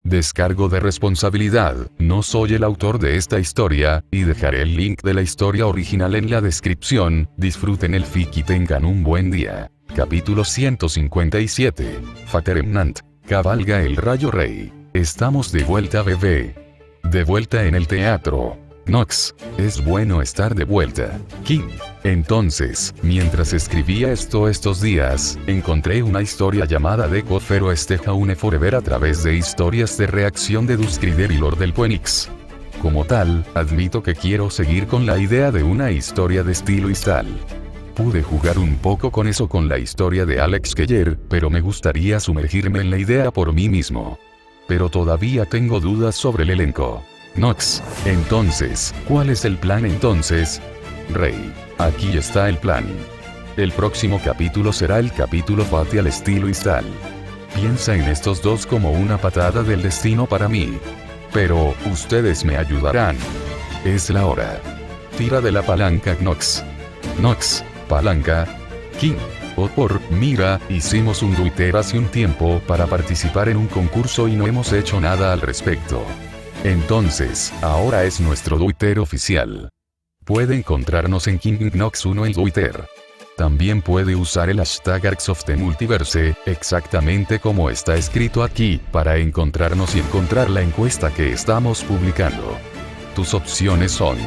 Descargo de responsabilidad, no soy el autor de esta historia, y dejaré el link de la historia original en la descripción. Disfruten el fic y tengan un buen día. Capítulo 157. Fateremnant. Cabalga el rayo rey. Estamos de vuelta, bebé. De vuelta en el teatro. Knox, es bueno estar de vuelta. King. Entonces, mientras escribía estos días, encontré una historia llamada The Cofero Stejaune Forever a través de historias de reacción de Duskrider y Lord del Phoenix. Como tal, admito que quiero seguir con la idea de una historia de estilo Istal. Pude jugar un poco con eso con la historia de Alex Keller, pero me gustaría sumergirme en la idea por mí mismo. Pero todavía tengo dudas sobre el elenco. Knox, entonces, ¿cuál es el plan entonces? Rey, aquí está el plan. El próximo capítulo será el capítulo Fati al estilo Istal. Piensa en estos dos como una patada del destino para mí. Pero, ustedes me ayudarán. Es la hora. Tira de la palanca, Knox. Knox, palanca. King. Mira, hicimos un Twitter hace un tiempo para participar en un concurso y no hemos hecho nada al respecto. Entonces, ahora es nuestro Twitter oficial. Puede encontrarnos en KingKnox1 en Twitter. También puede usar el hashtag ArcsofTheMultiverse, exactamente como está escrito aquí, para encontrarnos y encontrar la encuesta que estamos publicando. Tus opciones son: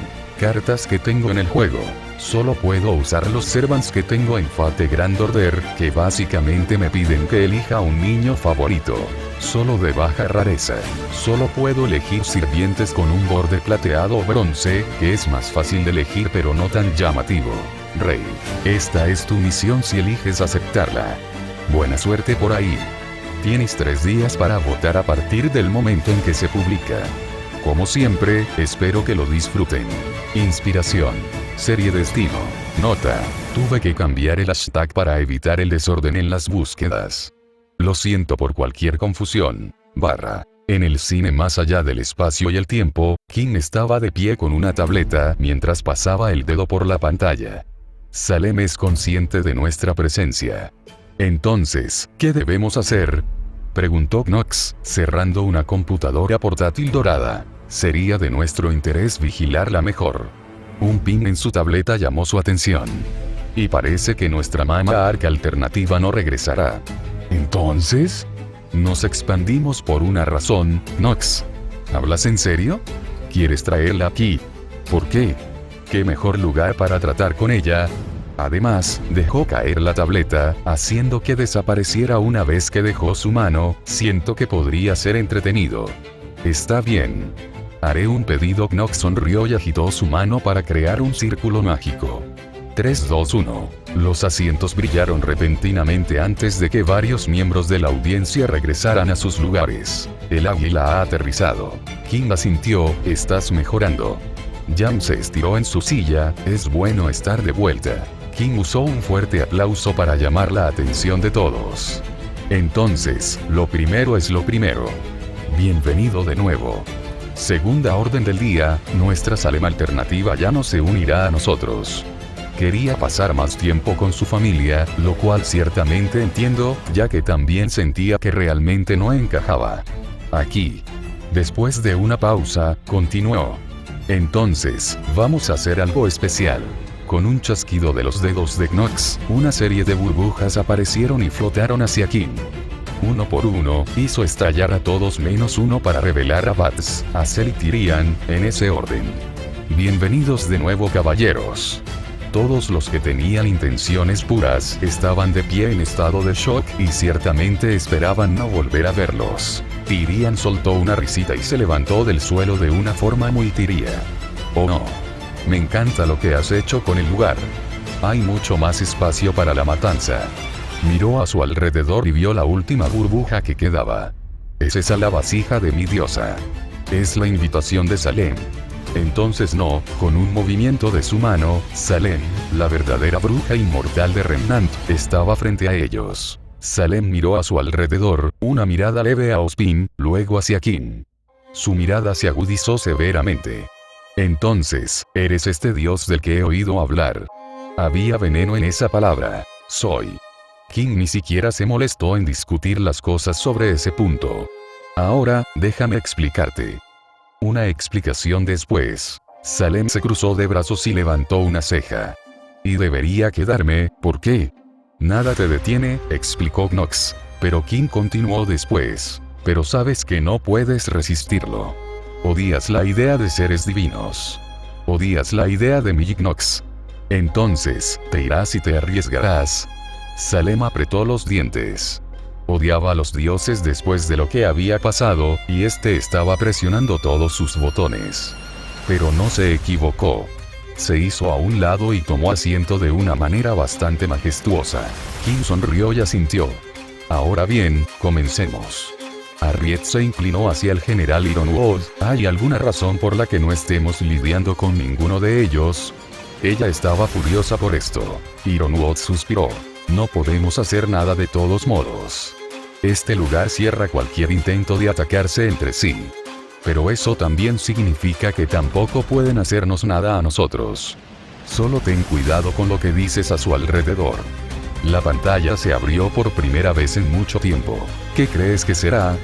cartas que tengo en el juego. Solo puedo usar los servants que tengo en Fate Grand Order, que básicamente me piden que elija un niño favorito. Solo de baja rareza. Solo puedo elegir sirvientes con un borde plateado o bronce, que es más fácil de elegir pero no tan llamativo. Rey, esta es tu misión si eliges aceptarla. Buena suerte por ahí. Tienes 3 días para votar a partir del momento en que se publica. Como siempre, espero que lo disfruten. Inspiración. Serie Destino. Nota. Tuve que cambiar el hashtag para evitar el desorden en las búsquedas. Lo siento por cualquier confusión. En el cine más allá del espacio y el tiempo, King estaba de pie con una tableta mientras pasaba el dedo por la pantalla. Salem es consciente de nuestra presencia. Entonces, ¿qué debemos hacer?, preguntó Knox, cerrando una computadora portátil dorada. Sería de nuestro interés vigilarla mejor. Un ping en su tableta llamó su atención. Y parece que nuestra Mama Arc alternativa no regresará. Entonces, nos expandimos por una razón, Knox. ¿Hablas en serio? ¿Quieres traerla aquí? ¿Por qué? ¿Qué mejor lugar para tratar con ella? Además, dejó caer la tableta, haciendo que desapareciera una vez que dejó su mano. Siento que podría ser entretenido. Está bien. Haré un pedido. Knox sonrió y agitó su mano para crear un círculo mágico. 3, 2, 1. Los asientos brillaron repentinamente antes de que varios miembros de la audiencia regresaran a sus lugares. El águila ha aterrizado. King asintió. Estás mejorando. Jam se estiró en su silla. Es bueno estar de vuelta. King usó un fuerte aplauso para llamar la atención de todos. Entonces, lo primero es lo primero. Bienvenido de nuevo. Segunda orden del día, nuestra Salem alternativa ya no se unirá a nosotros. Quería pasar más tiempo con su familia, lo cual ciertamente entiendo, ya que también sentía que realmente no encajaba aquí. Después de una pausa, continuó. Entonces, vamos a hacer algo especial. Con un chasquido de los dedos de Knox, una serie de burbujas aparecieron y flotaron hacia King. Uno por uno, hizo estallar a todos menos uno para revelar a Bats, a Cel y Tyrian, en ese orden. Bienvenidos de nuevo, caballeros. Todos los que tenían intenciones puras estaban de pie en estado de shock y ciertamente esperaban no volver a verlos. Tyrian soltó una risita y se levantó del suelo de una forma muy tiria. Oh no. Me encanta lo que has hecho con el lugar. Hay mucho más espacio para la matanza. Miró a su alrededor y vio la última burbuja que quedaba. ¿Es esa la vasija de mi diosa? Es la invitación de Salem. Entonces no, con un movimiento de su mano, Salem, la verdadera bruja inmortal de Remnant, estaba frente a ellos. Salem miró a su alrededor, una mirada leve a Ospin, luego hacia King. Su mirada se agudizó severamente. Entonces, eres este dios del que he oído hablar. Había veneno en esa palabra. Soy. King ni siquiera se molestó en discutir las cosas sobre ese punto. Ahora, déjame explicarte. Una explicación después. Salem se cruzó de brazos y levantó una ceja. Y debería quedarme, ¿por qué? Nada te detiene, explicó Knox. Pero King continuó después. Pero sabes que no puedes resistirlo. Odias la idea de seres divinos. Odias la idea de Millie Knox. Entonces, te irás y te arriesgarás. Salem apretó los dientes. Odiaba a los dioses después de lo que había pasado, y este estaba presionando todos sus botones. Pero no se equivocó. Se hizo a un lado y tomó asiento de una manera bastante majestuosa. King sonrió y asintió. Ahora bien, comencemos. Harriet se inclinó hacia el general Ironwood. ¿Hay alguna razón por la que no estemos lidiando con ninguno de ellos? Ella estaba furiosa por esto. Ironwood suspiró. No podemos hacer nada de todos modos. Este lugar cierra cualquier intento de atacarse entre sí. Pero eso también significa que tampoco pueden hacernos nada a nosotros. Solo ten cuidado con lo que dices a su alrededor. La pantalla se abrió por primera vez en mucho tiempo. ¿Qué crees que será?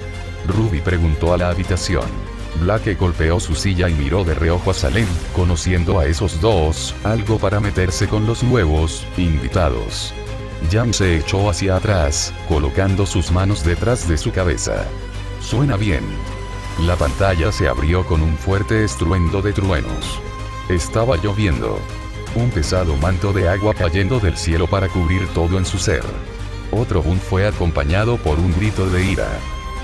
Ruby preguntó a la habitación. Blake golpeó su silla y miró de reojo a Salem, conociendo a esos dos, algo para meterse con los nuevos invitados. Jan se echó hacia atrás, colocando sus manos detrás de su cabeza. Suena bien. La pantalla se abrió con un fuerte estruendo de truenos. Estaba lloviendo. Un pesado manto de agua cayendo del cielo para cubrir todo en su ser. Otro boom fue acompañado por un grito de ira.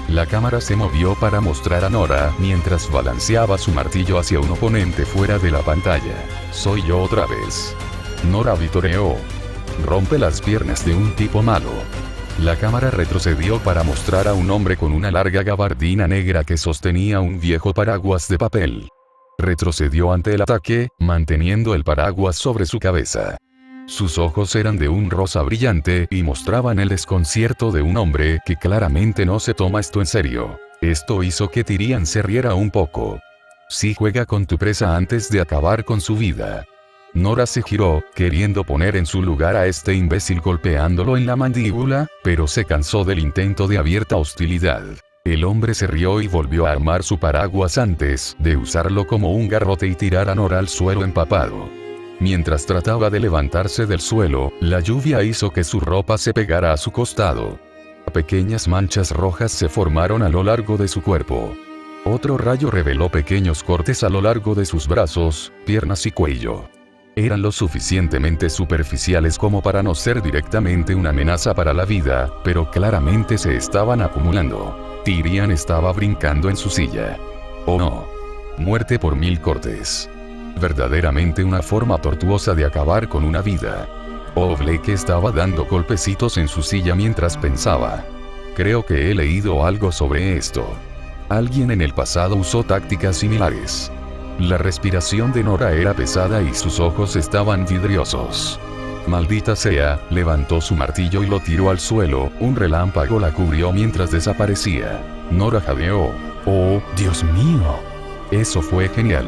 La cámara se movió para mostrar a Nora mientras balanceaba su martillo hacia un oponente fuera de la pantalla. Soy yo otra vez. Nora vitoreó. Rompe las piernas de un tipo malo. La cámara retrocedió para mostrar a un hombre con una larga gabardina negra que sostenía un viejo paraguas de papel. Retrocedió ante el ataque, manteniendo el paraguas sobre su cabeza. Sus ojos eran de un rosa brillante y mostraban el desconcierto de un hombre que claramente no se toma esto en serio. Esto hizo que Tyrion se riera un poco. Sí, juega con tu presa antes de acabar con su vida. Nora se giró, queriendo poner en su lugar a este imbécil golpeándolo en la mandíbula, pero se cansó del intento de abierta hostilidad. El hombre se rió y volvió a armar su paraguas antes de usarlo como un garrote y tirar a Nora al suelo empapado. Mientras trataba de levantarse del suelo, la lluvia hizo que su ropa se pegara a su costado. Pequeñas manchas rojas se formaron a lo largo de su cuerpo. Otro rayo reveló pequeños cortes a lo largo de sus brazos, piernas y cuello. Eran lo suficientemente superficiales como para no ser directamente una amenaza para la vida, pero claramente se estaban acumulando. Tyrion estaba brincando en su silla. Oh no. Muerte por 1000 cortes. Verdaderamente una forma tortuosa de acabar con una vida. Blake estaba dando golpecitos en su silla mientras pensaba. Creo que he leído algo sobre esto. Alguien en el pasado usó tácticas similares. La respiración de Nora era pesada y sus ojos estaban vidriosos. Maldita sea, levantó su martillo y lo tiró al suelo, un relámpago la cubrió mientras desaparecía. Nora jadeó. ¡Oh, Dios mío! Eso fue genial.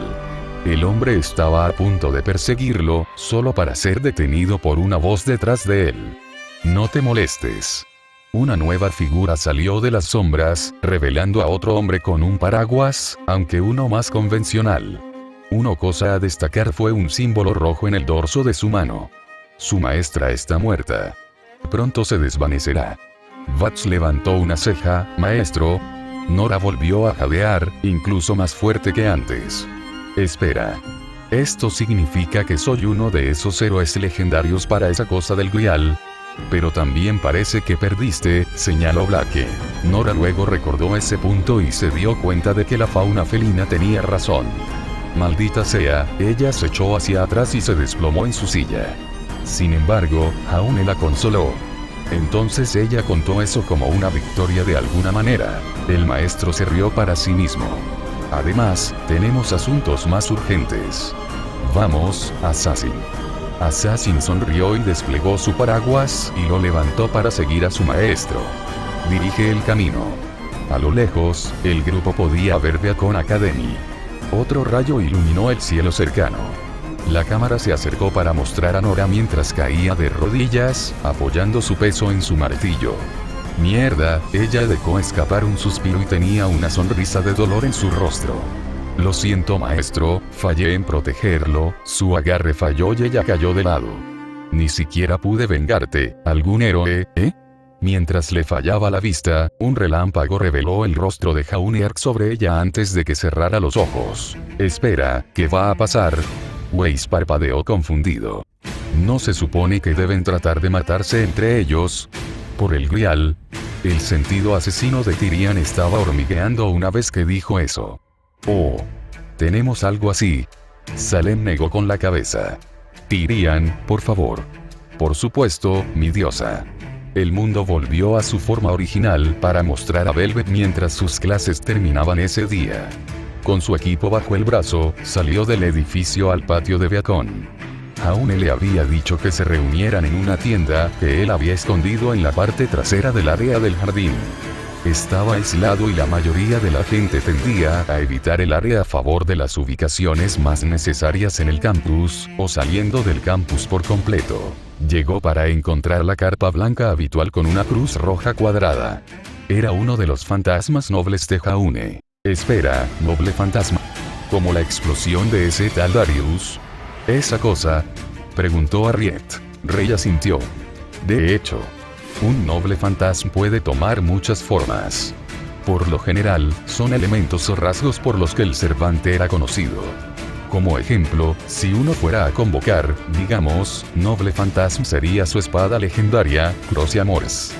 El hombre estaba a punto de perseguirlo, solo para ser detenido por una voz detrás de él. No te molestes. Una nueva figura salió de las sombras, revelando a otro hombre con un paraguas, aunque uno más convencional. Una cosa a destacar fue un símbolo rojo en el dorso de su mano. Su maestra está muerta. Pronto se desvanecerá. Vats levantó una ceja. Maestro. Nora volvió a jadear, incluso más fuerte que antes. Espera. ¿Esto significa que soy uno de esos héroes legendarios para esa cosa del Grial? Pero también parece que perdiste, señaló Blake. Nora luego recordó ese punto y se dio cuenta de que la fauna felina tenía razón. Maldita sea, ella se echó hacia atrás y se desplomó en su silla. Sin embargo, Jaune la consoló. Entonces ella contó eso como una victoria de alguna manera. El maestro se rió para sí mismo. Además, tenemos asuntos más urgentes. Vamos, Assassin. Assassin sonrió y desplegó su paraguas y lo levantó para seguir a su maestro. Dirige el camino. A lo lejos, el grupo podía ver Beacon Academy. Otro rayo iluminó el cielo cercano. La cámara se acercó para mostrar a Nora mientras caía de rodillas, apoyando su peso en su martillo. Mierda, ella dejó escapar un suspiro y tenía una sonrisa de dolor en su rostro. Lo siento maestro, fallé en protegerlo, su agarre falló y ella cayó de lado. Ni siquiera pude vengarte, ¿algún héroe, eh? Mientras le fallaba la vista, un relámpago reveló el rostro de Jaunier sobre ella antes de que cerrara los ojos. Espera, ¿qué va a pasar? Weiss parpadeó confundido. ¿No se supone que deben tratar de matarse entre ellos? Por el grial. El sentido asesino de Tyrian estaba hormigueando una vez que dijo eso. Oh. Tenemos algo así. Salem negó con la cabeza. Tyrian, por favor. Por supuesto, mi diosa. El mundo volvió a su forma original para mostrar a Velvet mientras sus clases terminaban ese día. Con su equipo bajo el brazo, salió del edificio al patio de Beacon. Jaune le había dicho que se reunieran en una tienda que él había escondido en la parte trasera del área del jardín. Estaba aislado y la mayoría de la gente tendía a evitar el área a favor de las ubicaciones más necesarias en el campus, o saliendo del campus por completo. Llegó para encontrar la carpa blanca habitual con una cruz roja cuadrada. Era uno de los fantasmas nobles de Jaune. Espera, noble fantasma. ¿Como la explosión de ese tal Darius? ¿Esa cosa? Preguntó Harriet. Rey asintió. De hecho, un noble fantasma puede tomar muchas formas. Por lo general, son elementos o rasgos por los que el Cervante era conocido. Como ejemplo, si uno fuera a convocar, digamos, noble fantasma sería su espada legendaria, Crocia Mors.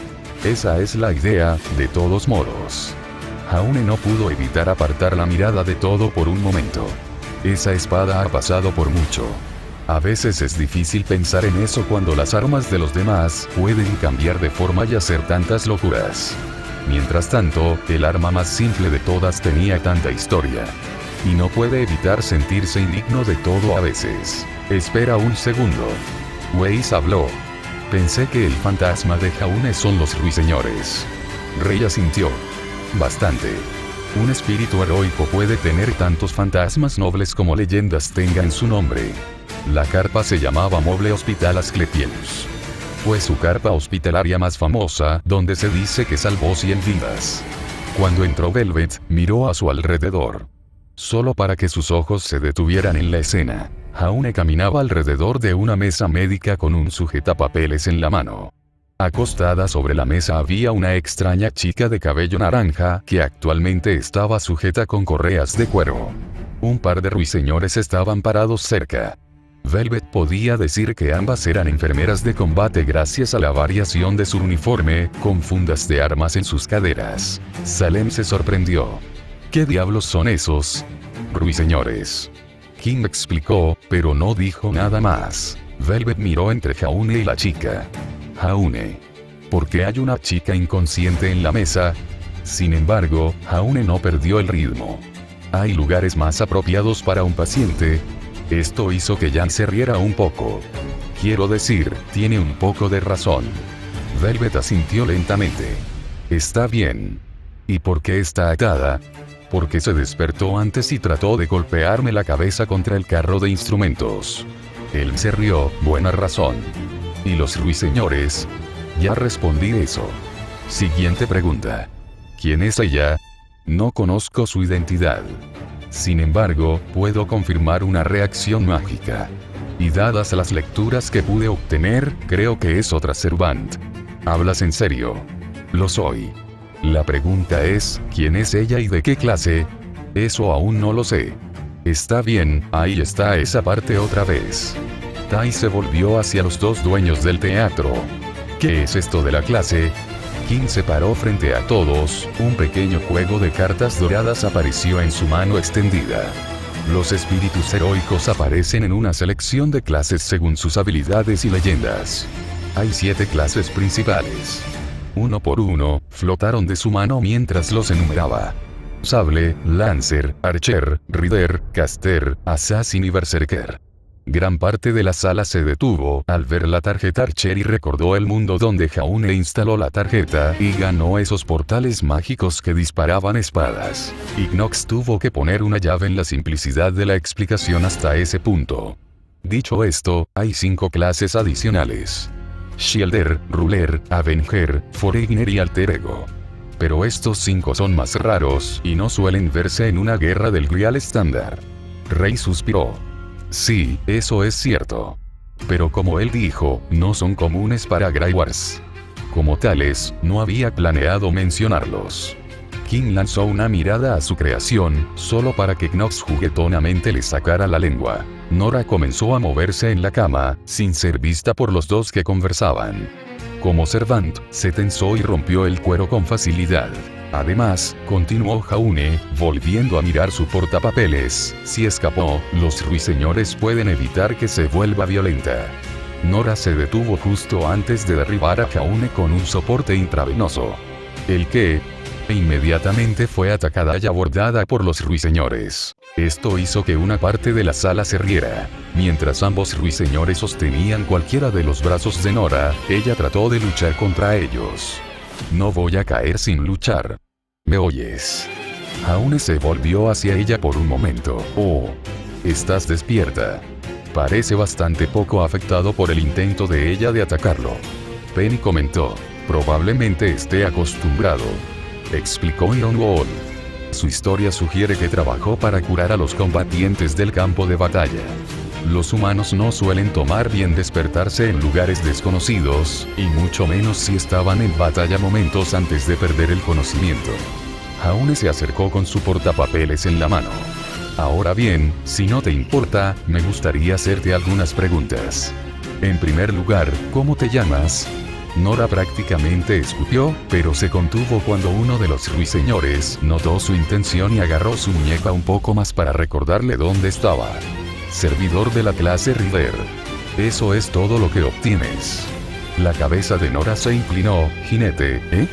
Esa es la idea, de todos modos. Jaune no pudo evitar apartar la mirada de todo por un momento. Esa espada ha pasado por mucho. A veces es difícil pensar en eso cuando las armas de los demás pueden cambiar de forma y hacer tantas locuras. Mientras tanto, el arma más simple de todas tenía tanta historia. Y no puede evitar sentirse indigno de todo a veces. Espera un segundo. Weiss habló. Pensé que el fantasma de Jaune son los ruiseñores. Rey asintió. Bastante. Un espíritu heroico puede tener tantos fantasmas nobles como leyendas tenga en su nombre. La carpa se llamaba Moble Hospital Asclepius. Fue su carpa hospitalaria más famosa, donde se dice que salvó 100 vidas. Cuando entró Velvet, miró a su alrededor. Solo para que sus ojos se detuvieran en la escena, Jaune caminaba alrededor de una mesa médica con un sujetapapeles en la mano. Acostada sobre la mesa había una extraña chica de cabello naranja que actualmente estaba sujeta con correas de cuero. Un par de ruiseñores estaban parados cerca. Velvet podía decir que ambas eran enfermeras de combate gracias a la variación de su uniforme, con fundas de armas en sus caderas. Salem se sorprendió. ¿Qué diablos son esos ruiseñores? Kim explicó, pero no dijo nada más. Velvet miró entre Jaune y la chica. Jaune. ¿Por qué hay una chica inconsciente en la mesa? Sin embargo, Jaune no perdió el ritmo. Hay lugares más apropiados para un paciente. Esto hizo que Jan se riera un poco. Quiero decir, tiene un poco de razón. Velvet asintió lentamente. Está bien. ¿Y por qué está atada? Porque se despertó antes y trató de golpearme la cabeza contra el carro de instrumentos. Él se rió, buena razón. ¿Y los ruiseñores? Ya respondí eso. Siguiente pregunta. ¿Quién es ella? No conozco su identidad. Sin embargo, puedo confirmar una reacción mágica. Y dadas las lecturas que pude obtener, creo que es otra Servant. ¿Hablas en serio? Lo soy. La pregunta es, ¿quién es ella y de qué clase? Eso aún no lo sé. Está bien, ahí está esa parte otra vez. Tai se volvió hacia los dos dueños del teatro. ¿Qué es esto de la clase? Kim se paró frente a todos, un pequeño juego de cartas doradas apareció en su mano extendida. Los espíritus heroicos aparecen en una selección de clases según sus habilidades y leyendas. Hay 7 clases principales. Uno por uno, flotaron de su mano mientras los enumeraba. Sable, Lancer, Archer, Rider, Caster, Assassin y Berserker. Gran parte de la sala se detuvo al ver la tarjeta Archer y recordó el mundo donde Jaune instaló la tarjeta y ganó esos portales mágicos que disparaban espadas. Ignox tuvo que poner una llave en la simplicidad de la explicación hasta ese punto. Dicho esto, hay 5 clases adicionales. Shielder, Ruler, Avenger, Foreigner y Alter Ego. Pero estos 5 son más raros y no suelen verse en una guerra del Grial estándar. Rey suspiró. Sí, eso es cierto. Pero como él dijo, no son comunes para Grey Wars. Como tales, no había planeado mencionarlos. King lanzó una mirada a su creación, solo para que Knox juguetonamente le sacara la lengua. Nora comenzó a moverse en la cama, sin ser vista por los dos que conversaban. Como Servant, se tensó y rompió el cuero con facilidad. Además, continuó Jaune, volviendo a mirar su portapapeles, si escapó, los ruiseñores pueden evitar que se vuelva violenta. Nora se detuvo justo antes de derribar a Jaune con un soporte intravenoso. El que inmediatamente fue atacada y abordada por los ruiseñores. Esto hizo que una parte de la sala se riera. Mientras ambos ruiseñores sostenían cualquiera de los brazos de Nora, ella trató de luchar contra ellos. No voy a caer sin luchar. ¿Me oyes? Jaune se volvió hacia ella por un momento. Oh, estás despierta. Parece bastante poco afectado por el intento de ella de atacarlo. Penny comentó. Probablemente esté acostumbrado. Explicó Iron Wall. Su historia sugiere que trabajó para curar a los combatientes del campo de batalla. Los humanos no suelen tomar bien despertarse en lugares desconocidos, y mucho menos si estaban en batalla momentos antes de perder el conocimiento. Jaune se acercó con su portapapeles en la mano. Ahora bien, si no te importa, me gustaría hacerte algunas preguntas. En primer lugar, ¿cómo te llamas? Nora prácticamente escupió, pero se contuvo cuando uno de los ruiseñores notó su intención y agarró su muñeca un poco más para recordarle dónde estaba. Servidor de la clase River. Eso es todo lo que obtienes. La cabeza de Nora se inclinó. Jinete, ¿eh?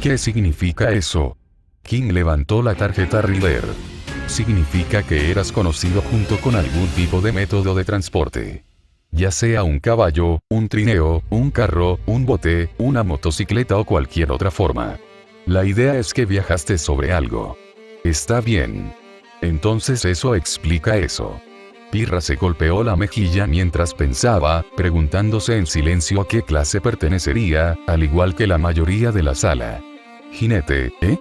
¿Qué significa eso? King levantó la tarjeta River. Significa que eras conocido junto con algún tipo de método de transporte. Ya sea un caballo, un trineo, un carro, un bote, una motocicleta o cualquier otra forma. La idea es que viajaste sobre algo. Está bien. Entonces eso explica eso. Pirra se golpeó la mejilla mientras pensaba, preguntándose en silencio a qué clase pertenecería, al igual que la mayoría de la sala. Jinete, ¿eh?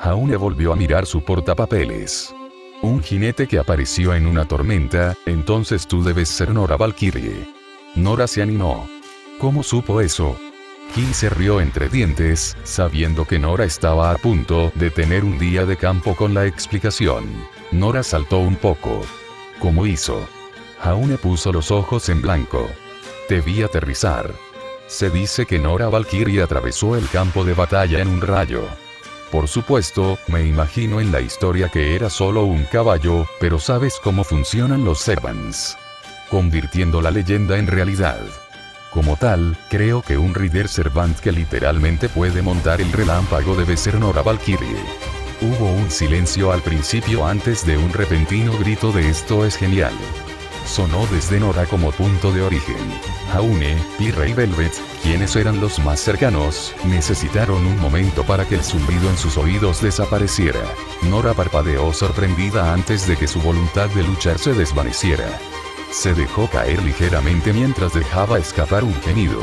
Jaune volvió a mirar su portapapeles. Un jinete que apareció en una tormenta, entonces tú debes ser Nora Valkyrie. Nora se animó. ¿Cómo supo eso? King se rió entre dientes, sabiendo que Nora estaba a punto de tener un día de campo con la explicación. Nora saltó un poco. ¿Cómo hizo? Jaune puso los ojos en blanco. Te vi aterrizar. Se dice que Nora Valkyrie atravesó el campo de batalla en un rayo. Por supuesto, me imagino en la historia que era solo un caballo, pero sabes cómo funcionan los Servants. Convirtiendo la leyenda en realidad. Como tal, creo que un Rider Servant que literalmente puede montar el relámpago debe ser Nora Valkyrie. Hubo un silencio al principio antes de un repentino grito de "esto es genial". Sonó desde Nora como punto de origen. Jaune, Pirra y Velvet, quienes eran los más cercanos, necesitaron un momento para que el zumbido en sus oídos desapareciera. Nora parpadeó sorprendida antes de que su voluntad de luchar se desvaneciera. Se dejó caer ligeramente mientras dejaba escapar un gemido.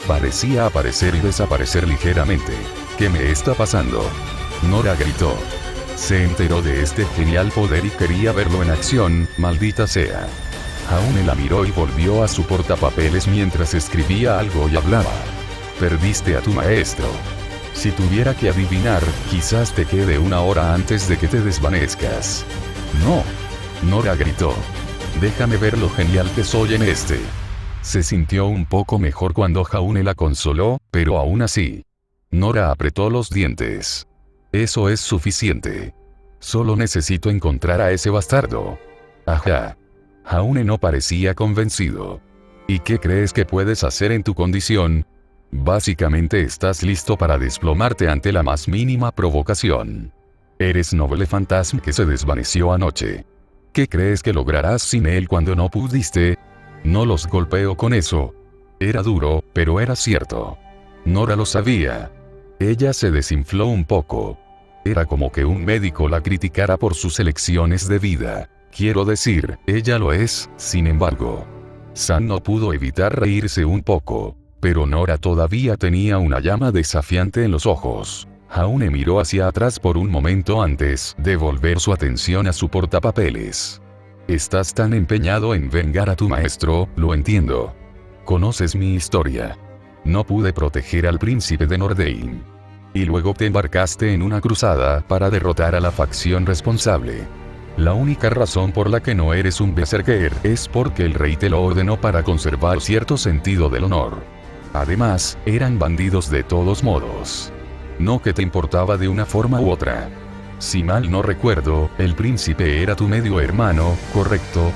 Parecía aparecer y desaparecer ligeramente. ¿Qué me está pasando? Nora gritó. Se enteró de este genial poder y quería verlo en acción, maldita sea. Jaune la miró y volvió a su portapapeles mientras escribía algo y hablaba. Perdiste a tu maestro. Si tuviera que adivinar, quizás te quede 1 hora antes de que te desvanezcas. No. Nora gritó. Déjame ver lo genial que soy en este. Se sintió un poco mejor cuando Jaune la consoló, pero aún así. Nora apretó los dientes. Eso es suficiente. Solo necesito encontrar a ese bastardo. Ajá. Jaune no parecía convencido. ¿Y qué crees que puedes hacer en tu condición? Básicamente estás listo para desplomarte ante la más mínima provocación. Eres noble fantasma que se desvaneció anoche. ¿Qué crees que lograrás sin él cuando no pudiste? No los golpeo con eso. Era duro, pero era cierto. Nora lo sabía. Ella se desinfló un poco. Era como que un médico la criticara por sus elecciones de vida. Quiero decir, ella lo es, sin embargo. San no pudo evitar reírse un poco. Pero Nora todavía tenía una llama desafiante en los ojos. Jaune miró hacia atrás por un momento antes de volver su atención a su portapapeles. Estás tan empeñado en vengar a tu maestro, lo entiendo. Conoces mi historia. No pude proteger al príncipe de Nordain. Y luego te embarcaste en una cruzada para derrotar a la facción responsable. La única razón por la que no eres un berserker es porque el rey te lo ordenó para conservar cierto sentido del honor. Además, eran bandidos de todos modos. No que te importaba de una forma u otra. Si mal no recuerdo, el príncipe era tu medio hermano, ¿correcto?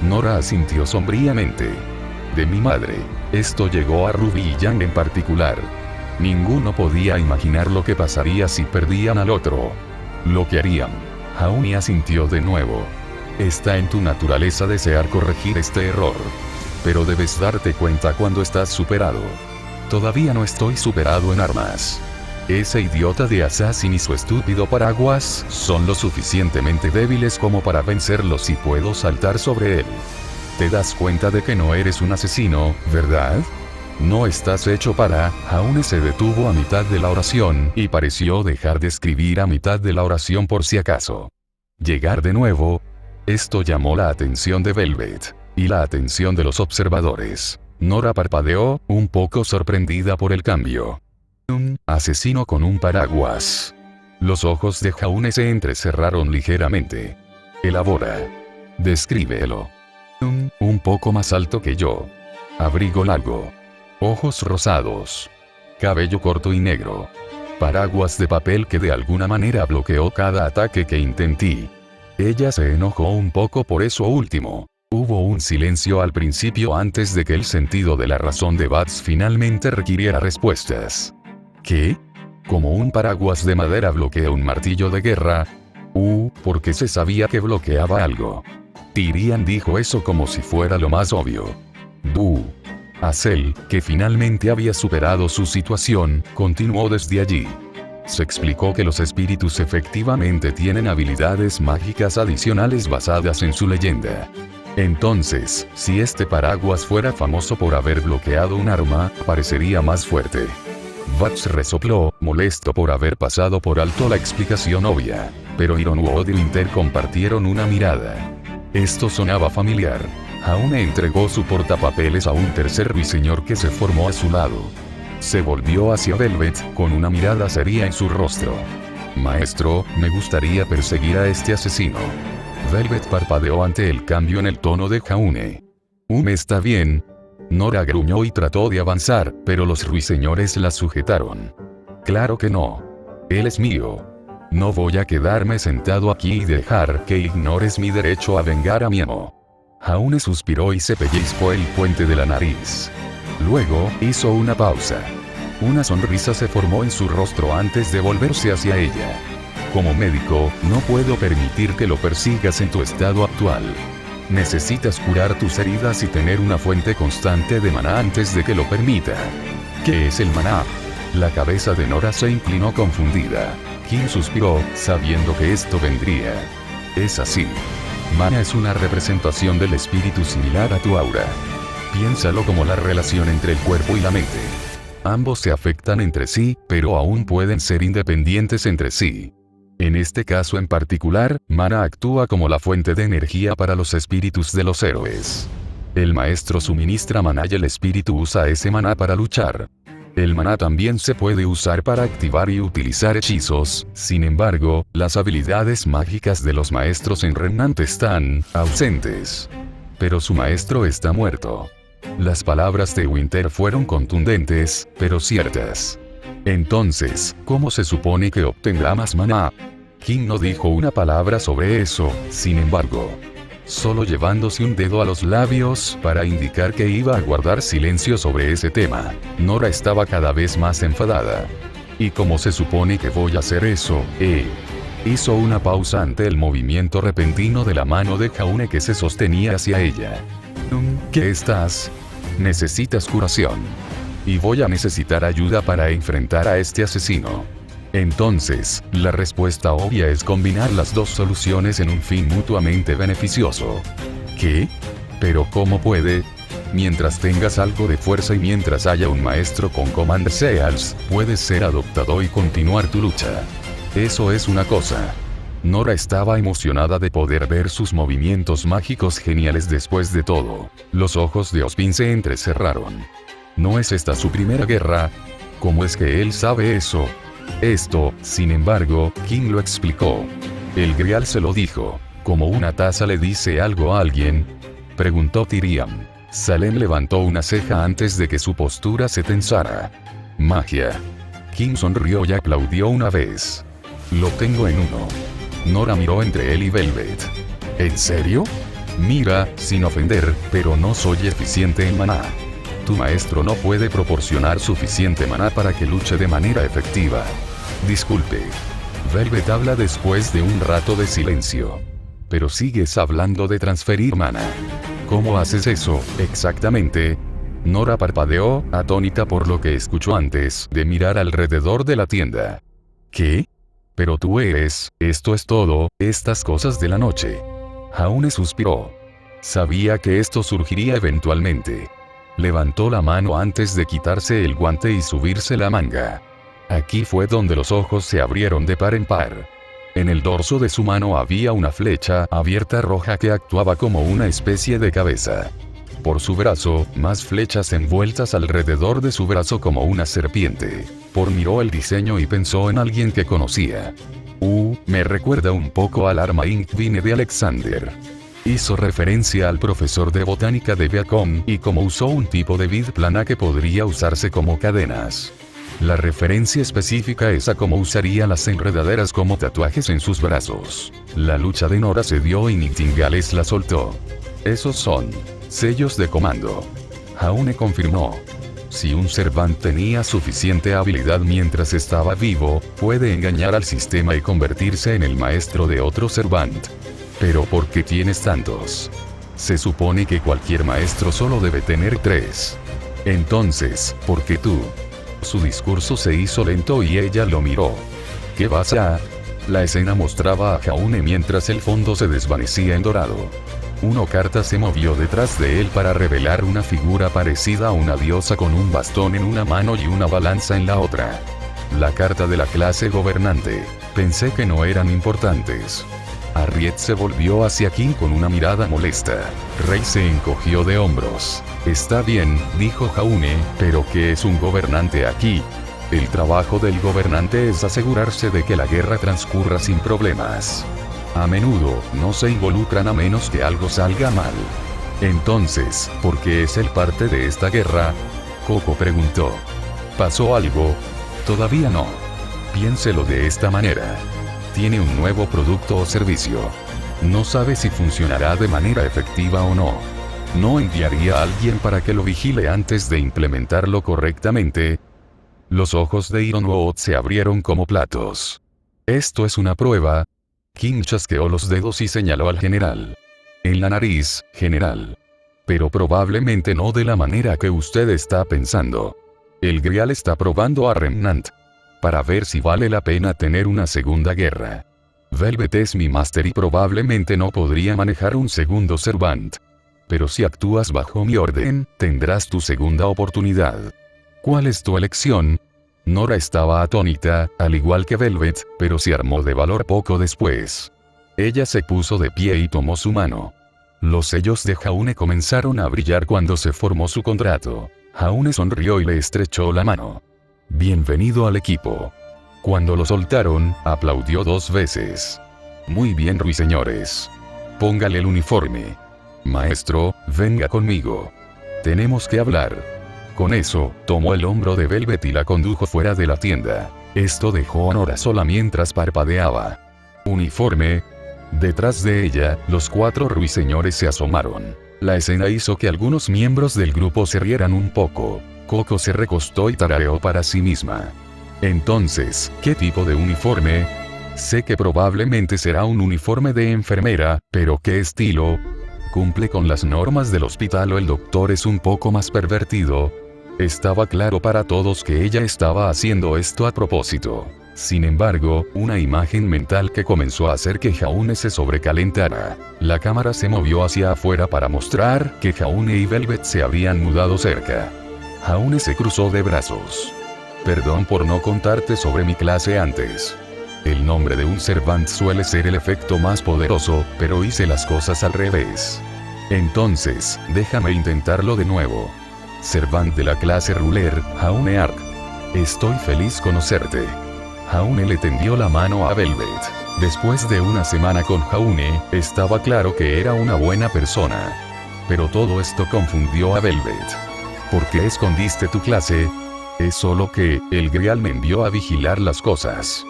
Nora asintió sombríamente. De mi madre. Esto llegó a Ruby y Yang en particular. Ninguno podía imaginar lo que pasaría si perdían al otro. Lo que harían. Jaune asintió de nuevo. Está en tu naturaleza desear corregir este error. Pero debes darte cuenta cuando estás superado. Todavía no estoy superado en armas. Ese idiota de Assassin y su estúpido paraguas son lo suficientemente débiles como para vencerlos y puedo saltar sobre él. Te das cuenta de que no eres un asesino, ¿verdad? No estás hecho para... Jaune se detuvo a mitad de la oración y pareció dejar de escribir a mitad de la oración por si acaso. Llegar de nuevo. Esto llamó la atención de Velvet y la atención de los observadores. Nora parpadeó, un poco sorprendida por el cambio. Un asesino con un paraguas. Los ojos de Jaune se entrecerraron ligeramente. Elabora. Descríbelo. Un poco más alto que yo. Abrigo largo. Ojos rosados. Cabello corto y negro. Paraguas de papel que de alguna manera bloqueó cada ataque que intenté. Ella se enojó un poco por eso último. Hubo un silencio al principio antes de que el sentido de la razón de Bats finalmente requiriera respuestas. ¿Qué? ¿Como un paraguas de madera bloquea un martillo de guerra? Porque se sabía que bloqueaba algo. Tyrian dijo eso como si fuera lo más obvio. Azel, que finalmente había superado su situación, continuó desde allí. Se explicó que los espíritus efectivamente tienen habilidades mágicas adicionales basadas en su leyenda. Entonces, si este paraguas fuera famoso por haber bloqueado un arma, parecería más fuerte. Bats resopló, molesto por haber pasado por alto la explicación obvia. Pero Ironwood y Winter compartieron una mirada. Esto sonaba familiar. Jaune entregó su portapapeles a un tercer ruiseñor que se formó a su lado. Se volvió hacia Velvet, con una mirada seria en su rostro. Maestro, me gustaría perseguir a este asesino. Velvet parpadeó ante el cambio en el tono de Jaune. Está bien. Nora gruñó y trató de avanzar, pero los ruiseñores la sujetaron. Claro que no. Él es mío. No voy a quedarme sentado aquí y dejar que ignores mi derecho a vengar a mi amo. Jaune suspiró y se pellizcó el puente de la nariz. Luego, hizo una pausa. Una sonrisa se formó en su rostro antes de volverse hacia ella. Como médico, no puedo permitir que lo persigas en tu estado actual. Necesitas curar tus heridas y tener una fuente constante de maná antes de que lo permita. ¿Qué es el maná? La cabeza de Nora se inclinó confundida. Kim suspiró, sabiendo que esto vendría. Es así. Maná es una representación del espíritu similar a tu aura. Piénsalo como la relación entre el cuerpo y la mente. Ambos se afectan entre sí, pero aún pueden ser independientes entre sí. En este caso en particular, Maná actúa como la fuente de energía para los espíritus de los héroes. El maestro suministra maná y el espíritu usa ese maná para luchar. El maná también se puede usar para activar y utilizar hechizos, sin embargo, las habilidades mágicas de los maestros en Remnant están ausentes. Pero su maestro está muerto. Las palabras de Winter fueron contundentes, pero ciertas. Entonces, ¿cómo se supone que obtendrá más maná? Kim no dijo una palabra sobre eso, sin embargo. Solo llevándose un dedo a los labios para indicar que iba a guardar silencio sobre ese tema. Nora estaba cada vez más enfadada. ¿Y cómo se supone que voy a hacer eso, Hizo una pausa ante el movimiento repentino de la mano de Jaune que se sostenía hacia ella. ¿Qué estás? Necesitas curación. Y voy a necesitar ayuda para enfrentar a este asesino. Entonces, la respuesta obvia es combinar las dos soluciones en un fin mutuamente beneficioso. ¿Qué? ¿Pero cómo puede? Mientras tengas algo de fuerza y mientras haya un maestro con Command Seals, puedes ser adoptado y continuar tu lucha. Eso es una cosa. Nora estaba emocionada de poder ver sus movimientos mágicos geniales después de todo. Los ojos de Ozpin se entrecerraron. ¿No es esta su primera guerra? ¿Cómo es que él sabe eso? Esto, sin embargo, King lo explicó. El Grial se lo dijo. ¿Como una taza le dice algo a alguien? Preguntó Tyrion. Salem levantó una ceja antes de que su postura se tensara. Magia. King sonrió y aplaudió una vez. Lo tengo en uno. Nora miró entre él y Velvet. ¿En serio? Mira, sin ofender, pero no soy eficiente en maná. Tu maestro no puede proporcionar suficiente maná para que luche de manera efectiva. Disculpe. Velvet habla después de un rato de silencio. Pero sigues hablando de transferir maná. ¿Cómo haces eso, exactamente? Nora parpadeó, atónita por lo que escuchó antes de mirar alrededor de la tienda. ¿Qué? Pero tú eres, esto es todo, estas cosas de la noche. Jaune suspiró. Sabía que esto surgiría eventualmente. Levantó la mano antes de quitarse el guante y subirse la manga. Aquí fue donde los ojos se abrieron de par en par. En el dorso de su mano había una flecha abierta roja que actuaba como una especie de cabeza. Por su brazo, más flechas envueltas alrededor de su brazo como una serpiente. Miró el diseño y pensó en alguien que conocía. Me recuerda un poco al arma Inkvine de Alexander. Hizo referencia al profesor de botánica de Viacom y cómo usó un tipo de vid plana que podría usarse como cadenas. La referencia específica es a cómo usaría las enredaderas como tatuajes en sus brazos. La lucha de Nora se dio y Nightingale la soltó. Esos son sellos de comando. Jaune confirmó. Si un Servant tenía suficiente habilidad mientras estaba vivo, puede engañar al sistema y convertirse en el maestro de otro Servant. Pero ¿por qué tienes tantos? Se supone que cualquier maestro solo debe tener 3. Entonces, ¿por qué tú? Su discurso se hizo lento y ella lo miró. ¿Qué vas a? La escena mostraba a Jaune mientras el fondo se desvanecía en dorado. Una carta se movió detrás de él para revelar una figura parecida a una diosa con un bastón en una mano y una balanza en la otra. La carta de la clase gobernante. Pensé que no eran importantes. Harriet se volvió hacia King con una mirada molesta. Rey se encogió de hombros. Está bien, dijo Jaune, pero ¿qué es un gobernante aquí? El trabajo del gobernante es asegurarse de que la guerra transcurra sin problemas. A menudo, no se involucran a menos que algo salga mal. Entonces, ¿por qué es él parte de esta guerra? Coco preguntó. ¿Pasó algo? Todavía no. Piénselo de esta manera. Tiene un nuevo producto o servicio. No sabe si funcionará de manera efectiva o no. ¿No enviaría a alguien para que lo vigile antes de implementarlo correctamente? Los ojos de Ironwood se abrieron como platos. Esto es una prueba. King chasqueó los dedos y señaló al general. En la nariz, general. Pero probablemente no de la manera que usted está pensando. El Grial está probando a Remnant. Para ver si vale la pena tener una segunda guerra. Velvet es mi máster y probablemente no podría manejar un segundo Servant. Pero si actúas bajo mi orden, tendrás tu segunda oportunidad. ¿Cuál es tu elección? Nora estaba atónita, al igual que Velvet, pero se armó de valor poco después. Ella se puso de pie y tomó su mano. Los sellos de Jaune comenzaron a brillar cuando se formó su contrato. Jaune sonrió y le estrechó la mano. Bienvenido al equipo. Cuando lo soltaron, aplaudió 2 veces. Muy bien, ruiseñores. Póngale el uniforme. Maestro, venga conmigo. Tenemos que hablar. Con eso, tomó el hombro de Velvet y la condujo fuera de la tienda. Esto dejó a Nora sola mientras parpadeaba. Uniforme. Detrás de ella, los 4 ruiseñores se asomaron. La escena hizo que algunos miembros del grupo se rieran un poco. Coco se recostó y tarareó para sí misma. Entonces, ¿qué tipo de uniforme? Sé que probablemente será un uniforme de enfermera, pero ¿qué estilo? ¿Cumple con las normas del hospital o el doctor es un poco más pervertido? Estaba claro para todos que ella estaba haciendo esto a propósito. Sin embargo, una imagen mental que comenzó a hacer que Jaune se sobrecalentara. La cámara se movió hacia afuera para mostrar que Jaune y Velvet se habían mudado cerca. Jaune se cruzó de brazos. Perdón por no contarte sobre mi clase antes. El nombre de un Servant suele ser el efecto más poderoso, pero hice las cosas al revés. Entonces, déjame intentarlo de nuevo. Servant de la clase Ruler, Jaune Ark. Estoy feliz conocerte. Jaune le tendió la mano a Velvet. Después de una semana con Jaune, estaba claro que era una buena persona. Pero todo esto confundió a Velvet. ¿Por qué escondiste tu clase? Es solo que, el Grial me envió a vigilar las cosas.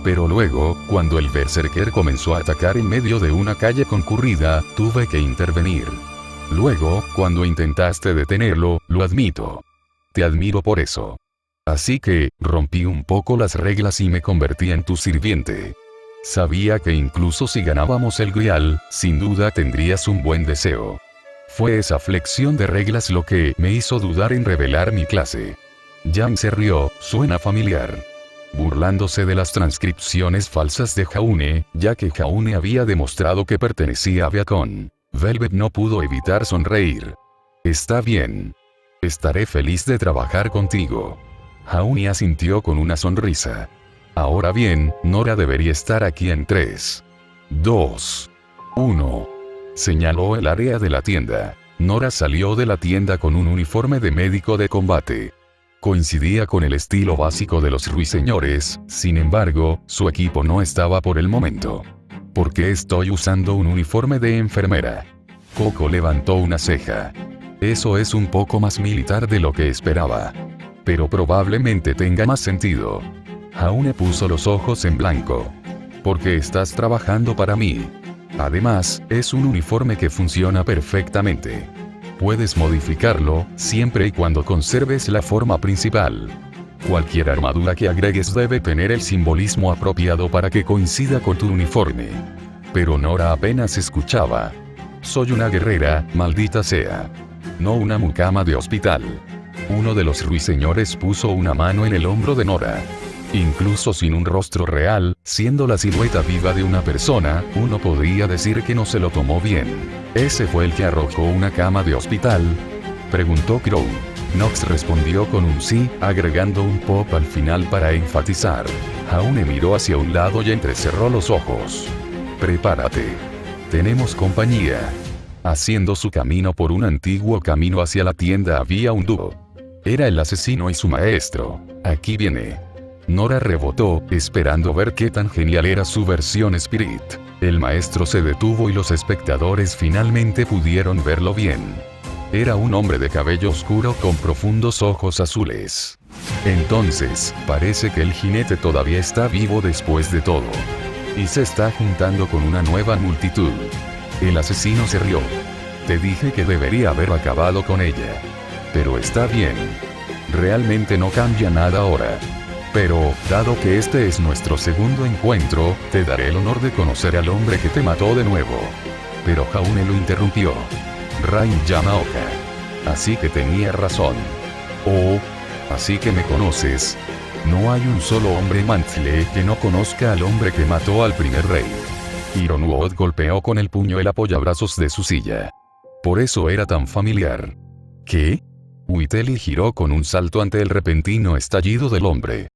Pero luego, cuando el Berserker comenzó a atacar en medio de una calle concurrida, tuve que intervenir. Luego, cuando intentaste detenerlo, lo admito. Te admiro por eso. Así que, rompí un poco las reglas y me convertí en tu sirviente. Sabía que incluso si ganábamos el Grial, sin duda tendrías un buen deseo. Fue esa flexión de reglas lo que me hizo dudar en revelar mi clase. Jan se rió, suena familiar. Burlándose de las transcripciones falsas de Jaune, ya que Jaune había demostrado que pertenecía a Beacon. Velvet no pudo evitar sonreír. Está bien. Estaré feliz de trabajar contigo. Jaune asintió con una sonrisa. Ahora bien, Nora debería estar aquí en 3, 2, 1. Señaló el área de la tienda. Nora salió de la tienda con un uniforme de médico de combate. Coincidía con el estilo básico de los ruiseñores, sin embargo, su equipo no estaba por el momento. ¿Por qué estoy usando un uniforme de enfermera? Coco levantó una ceja. Eso es un poco más militar de lo que esperaba. Pero probablemente tenga más sentido. Jaune puso los ojos en blanco. Porque estás trabajando para mí. Además, es un uniforme que funciona perfectamente. Puedes modificarlo, siempre y cuando conserves la forma principal. Cualquier armadura que agregues debe tener el simbolismo apropiado para que coincida con tu uniforme. Pero Nora apenas escuchaba. Soy una guerrera, maldita sea. No una mucama de hospital. Uno de los ruiseñores puso una mano en el hombro de Nora. Incluso sin un rostro real, siendo la silueta viva de una persona, uno podría decir que no se lo tomó bien. ¿Ese fue el que arrojó una cama de hospital? Preguntó Crow. Nox respondió con un sí, agregando un pop al final para enfatizar. Jaune miró hacia un lado y entrecerró los ojos. Prepárate. Tenemos compañía. Haciendo su camino por un antiguo camino hacia la tienda había un dúo. Era el asesino y su maestro. Aquí viene. Nora rebotó, esperando ver qué tan genial era su versión Spirit. El maestro se detuvo y los espectadores finalmente pudieron verlo bien. Era un hombre de cabello oscuro con profundos ojos azules. Entonces, parece que el jinete todavía está vivo después de todo. Y se está juntando con una nueva multitud. El asesino se rió. Te dije que debería haber acabado con ella. Pero está bien. Realmente no cambia nada ahora. Pero, dado que este es nuestro segundo encuentro, te daré el honor de conocer al hombre que te mató de nuevo. Pero Jaune lo interrumpió. Rain Yamaoka. Así que tenía razón. Oh, así que me conoces. No hay un solo hombre Mantle que no conozca al hombre que mató al primer rey. Ironwood golpeó con el puño el apoyabrazos de su silla. Por eso era tan familiar. ¿Qué? Witeli giró con un salto ante el repentino estallido del hombre.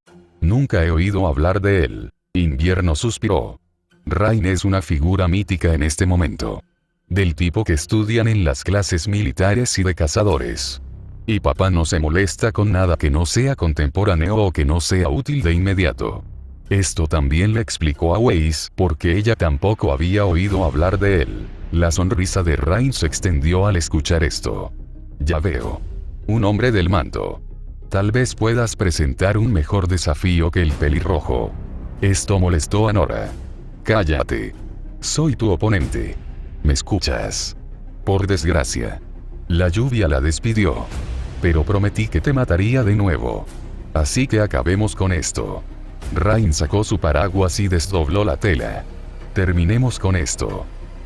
Nunca he oído hablar de él. Invierno suspiró. Rain es una figura mítica en este momento. Del tipo que estudian en las clases militares y de cazadores. Y papá no se molesta con nada que no sea contemporáneo o que no sea útil de inmediato. Esto también le explicó a Weiss porque ella tampoco había oído hablar de él. La sonrisa de Rain se extendió al escuchar esto. Ya veo. Un hombre del manto. Tal vez puedas presentar un mejor desafío que el pelirrojo. Esto molestó a Nora. Cállate. Soy tu oponente. ¿Me escuchas? Por desgracia. La lluvia la despidió. Pero prometí que te mataría de nuevo. Así que acabemos con esto. Rain sacó su paraguas y desdobló la tela. Terminemos con esto.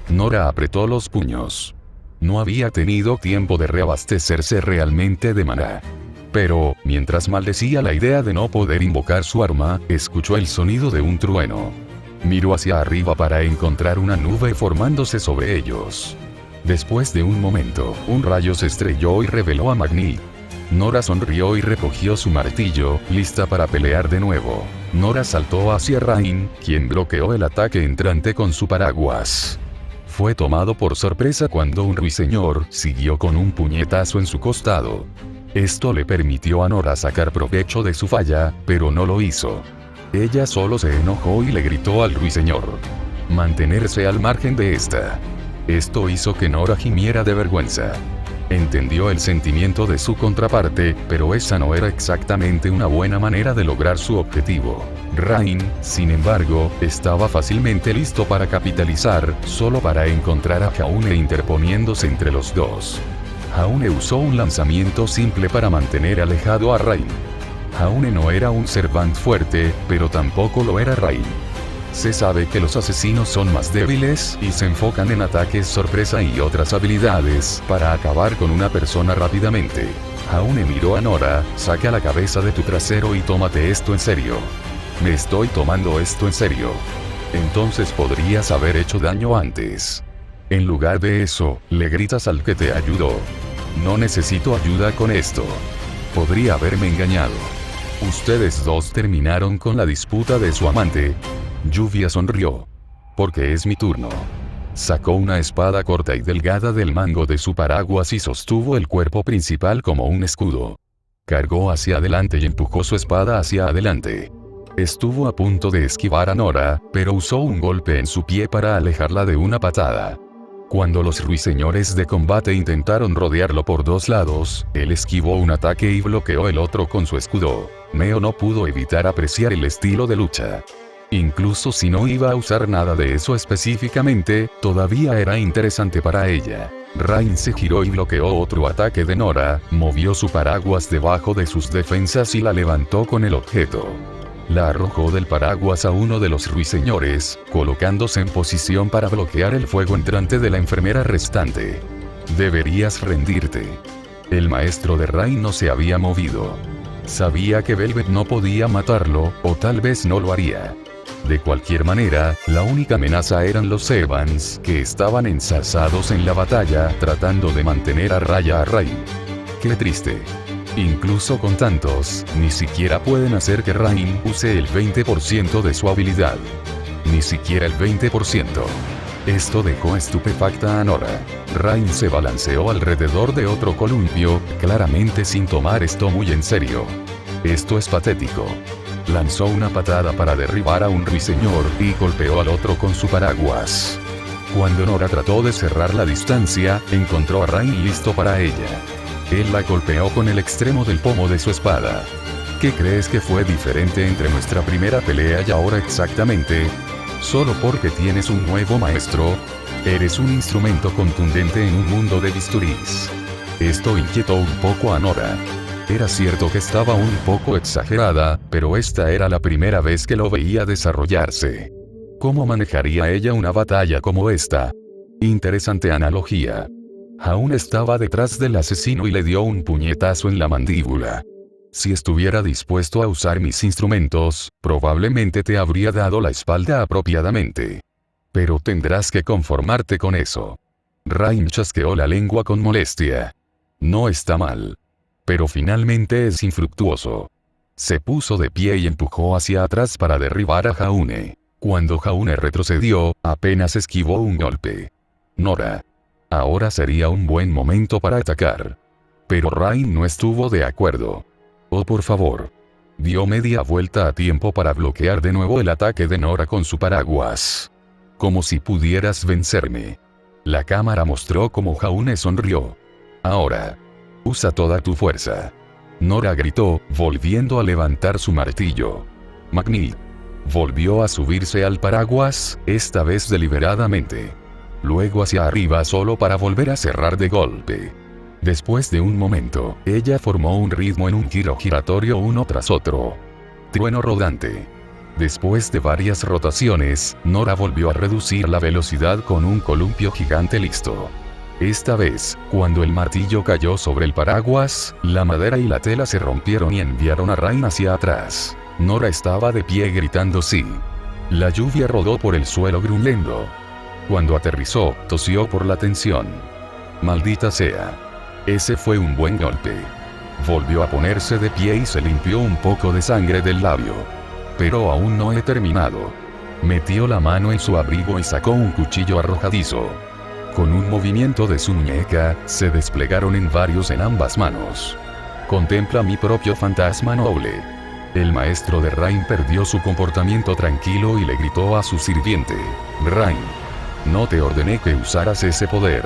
Nora apretó los puños. No había tenido tiempo de reabastecerse realmente de maná. Pero, mientras maldecía la idea de no poder invocar su arma, escuchó el sonido de un trueno. Miró hacia arriba para encontrar una nube formándose sobre ellos. Después de un momento, un rayo se estrelló y reveló a Magni. Nora sonrió y recogió su martillo, lista para pelear de nuevo. Nora saltó hacia Rain, quien bloqueó el ataque entrante con su paraguas. Fue tomado por sorpresa cuando un ruiseñor siguió con un puñetazo en su costado. Esto le permitió a Nora sacar provecho de su falla, pero no lo hizo. Ella solo se enojó y le gritó al ruiseñor mantenerse al margen de esta. Esto hizo que Nora gimiera de vergüenza. Entendió el sentimiento de su contraparte, pero esa no era exactamente una buena manera de lograr su objetivo. Rain, sin embargo, estaba fácilmente listo para capitalizar, solo para encontrar a Jaune interponiéndose entre los dos. Jaune usó un lanzamiento simple para mantener alejado a Rain. Jaune no era un Servant fuerte, pero tampoco lo era Rain. Se sabe que los asesinos son más débiles y se enfocan en ataques sorpresa y otras habilidades para acabar con una persona rápidamente. Jaune miró a Nora, saca la cabeza de tu trasero y tómate esto en serio. Me estoy tomando esto en serio. Entonces podrías haber hecho daño antes. En lugar de eso, le gritas al que te ayudó. No necesito ayuda con esto. Podría haberme engañado. Ustedes dos terminaron con la disputa de su amante. Lluvia sonrió. Porque es mi turno. Sacó una espada corta y delgada del mango de su paraguas y sostuvo el cuerpo principal como un escudo. Cargó hacia adelante y empujó su espada hacia adelante. Estuvo a punto de esquivar a Nora, pero usó un golpe en su pie para alejarla de una patada. Cuando los ruiseñores de combate intentaron rodearlo por dos lados, él esquivó un ataque y bloqueó el otro con su escudo. Meo no pudo evitar apreciar el estilo de lucha. Incluso si no iba a usar nada de eso específicamente, todavía era interesante para ella. Rain se giró y bloqueó otro ataque de Nora, movió su paraguas debajo de sus defensas y la levantó con el objeto. La arrojó del paraguas a uno de los ruiseñores, colocándose en posición para bloquear el fuego entrante de la enfermera restante. Deberías rendirte. El maestro de Rain no se había movido. Sabía que Velvet no podía matarlo, o tal vez no lo haría. De cualquier manera, la única amenaza eran los Evans, que estaban ensarzados en la batalla, tratando de mantener a raya a Rain. Qué triste. Incluso con tantos, ni siquiera pueden hacer que Rain use el 20% de su habilidad. Ni siquiera el 20%. Esto dejó estupefacta a Nora. Rain se balanceó alrededor de otro columpio, claramente sin tomar esto muy en serio. Esto es patético. Lanzó una patada para derribar a un ruiseñor y golpeó al otro con su paraguas. Cuando Nora trató de cerrar la distancia, encontró a Rain listo para ella. Él la golpeó con el extremo del pomo de su espada. ¿Qué crees que fue diferente entre nuestra primera pelea y ahora exactamente? ¿Solo porque tienes un nuevo maestro? Eres un instrumento contundente en un mundo de bisturís. Esto inquietó un poco a Nora. Era cierto que estaba un poco exagerada, pero esta era la primera vez que lo veía desarrollarse. ¿Cómo manejaría ella una batalla como esta? Interesante analogía. Jaune estaba detrás del asesino y le dio un puñetazo en la mandíbula. Si estuviera dispuesto a usar mis instrumentos, probablemente te habría dado la espalda apropiadamente. Pero tendrás que conformarte con eso. Rain chasqueó la lengua con molestia. No está mal. Pero finalmente es infructuoso. Se puso de pie y empujó hacia atrás para derribar a Jaune. Cuando Jaune retrocedió, apenas esquivó un golpe. Nora. Ahora sería un buen momento para atacar. Pero Rain no estuvo de acuerdo. Oh, por favor. Dio media vuelta a tiempo para bloquear de nuevo el ataque de Nora con su paraguas. Como si pudieras vencerme. La cámara mostró cómo Jaune sonrió. Ahora. Usa toda tu fuerza. Nora gritó, volviendo a levantar su martillo. Magni. Volvió a subirse al paraguas, esta vez deliberadamente. Luego hacia arriba solo para volver a cerrar de golpe. Después de un momento, ella formó un ritmo en un giro giratorio uno tras otro. Trueno rodante. Después de varias rotaciones, Nora volvió a reducir la velocidad con un columpio gigante listo. Esta vez, cuando el martillo cayó sobre el paraguas, la madera y la tela se rompieron y enviaron a Rain hacia atrás. Nora estaba de pie gritando sí. La lluvia rodó por el suelo gruñendo. Cuando aterrizó, tosió por la tensión. Maldita sea. Ese fue un buen golpe. Volvió a ponerse de pie y se limpió un poco de sangre del labio. Pero aún no he terminado. Metió la mano en su abrigo y sacó un cuchillo arrojadizo. Con un movimiento de su muñeca, se desplegaron en varios en ambas manos. Contempla mi propio fantasma noble. El maestro de Rain perdió su comportamiento tranquilo y le gritó a su sirviente: Rain, no te ordené que usaras ese poder.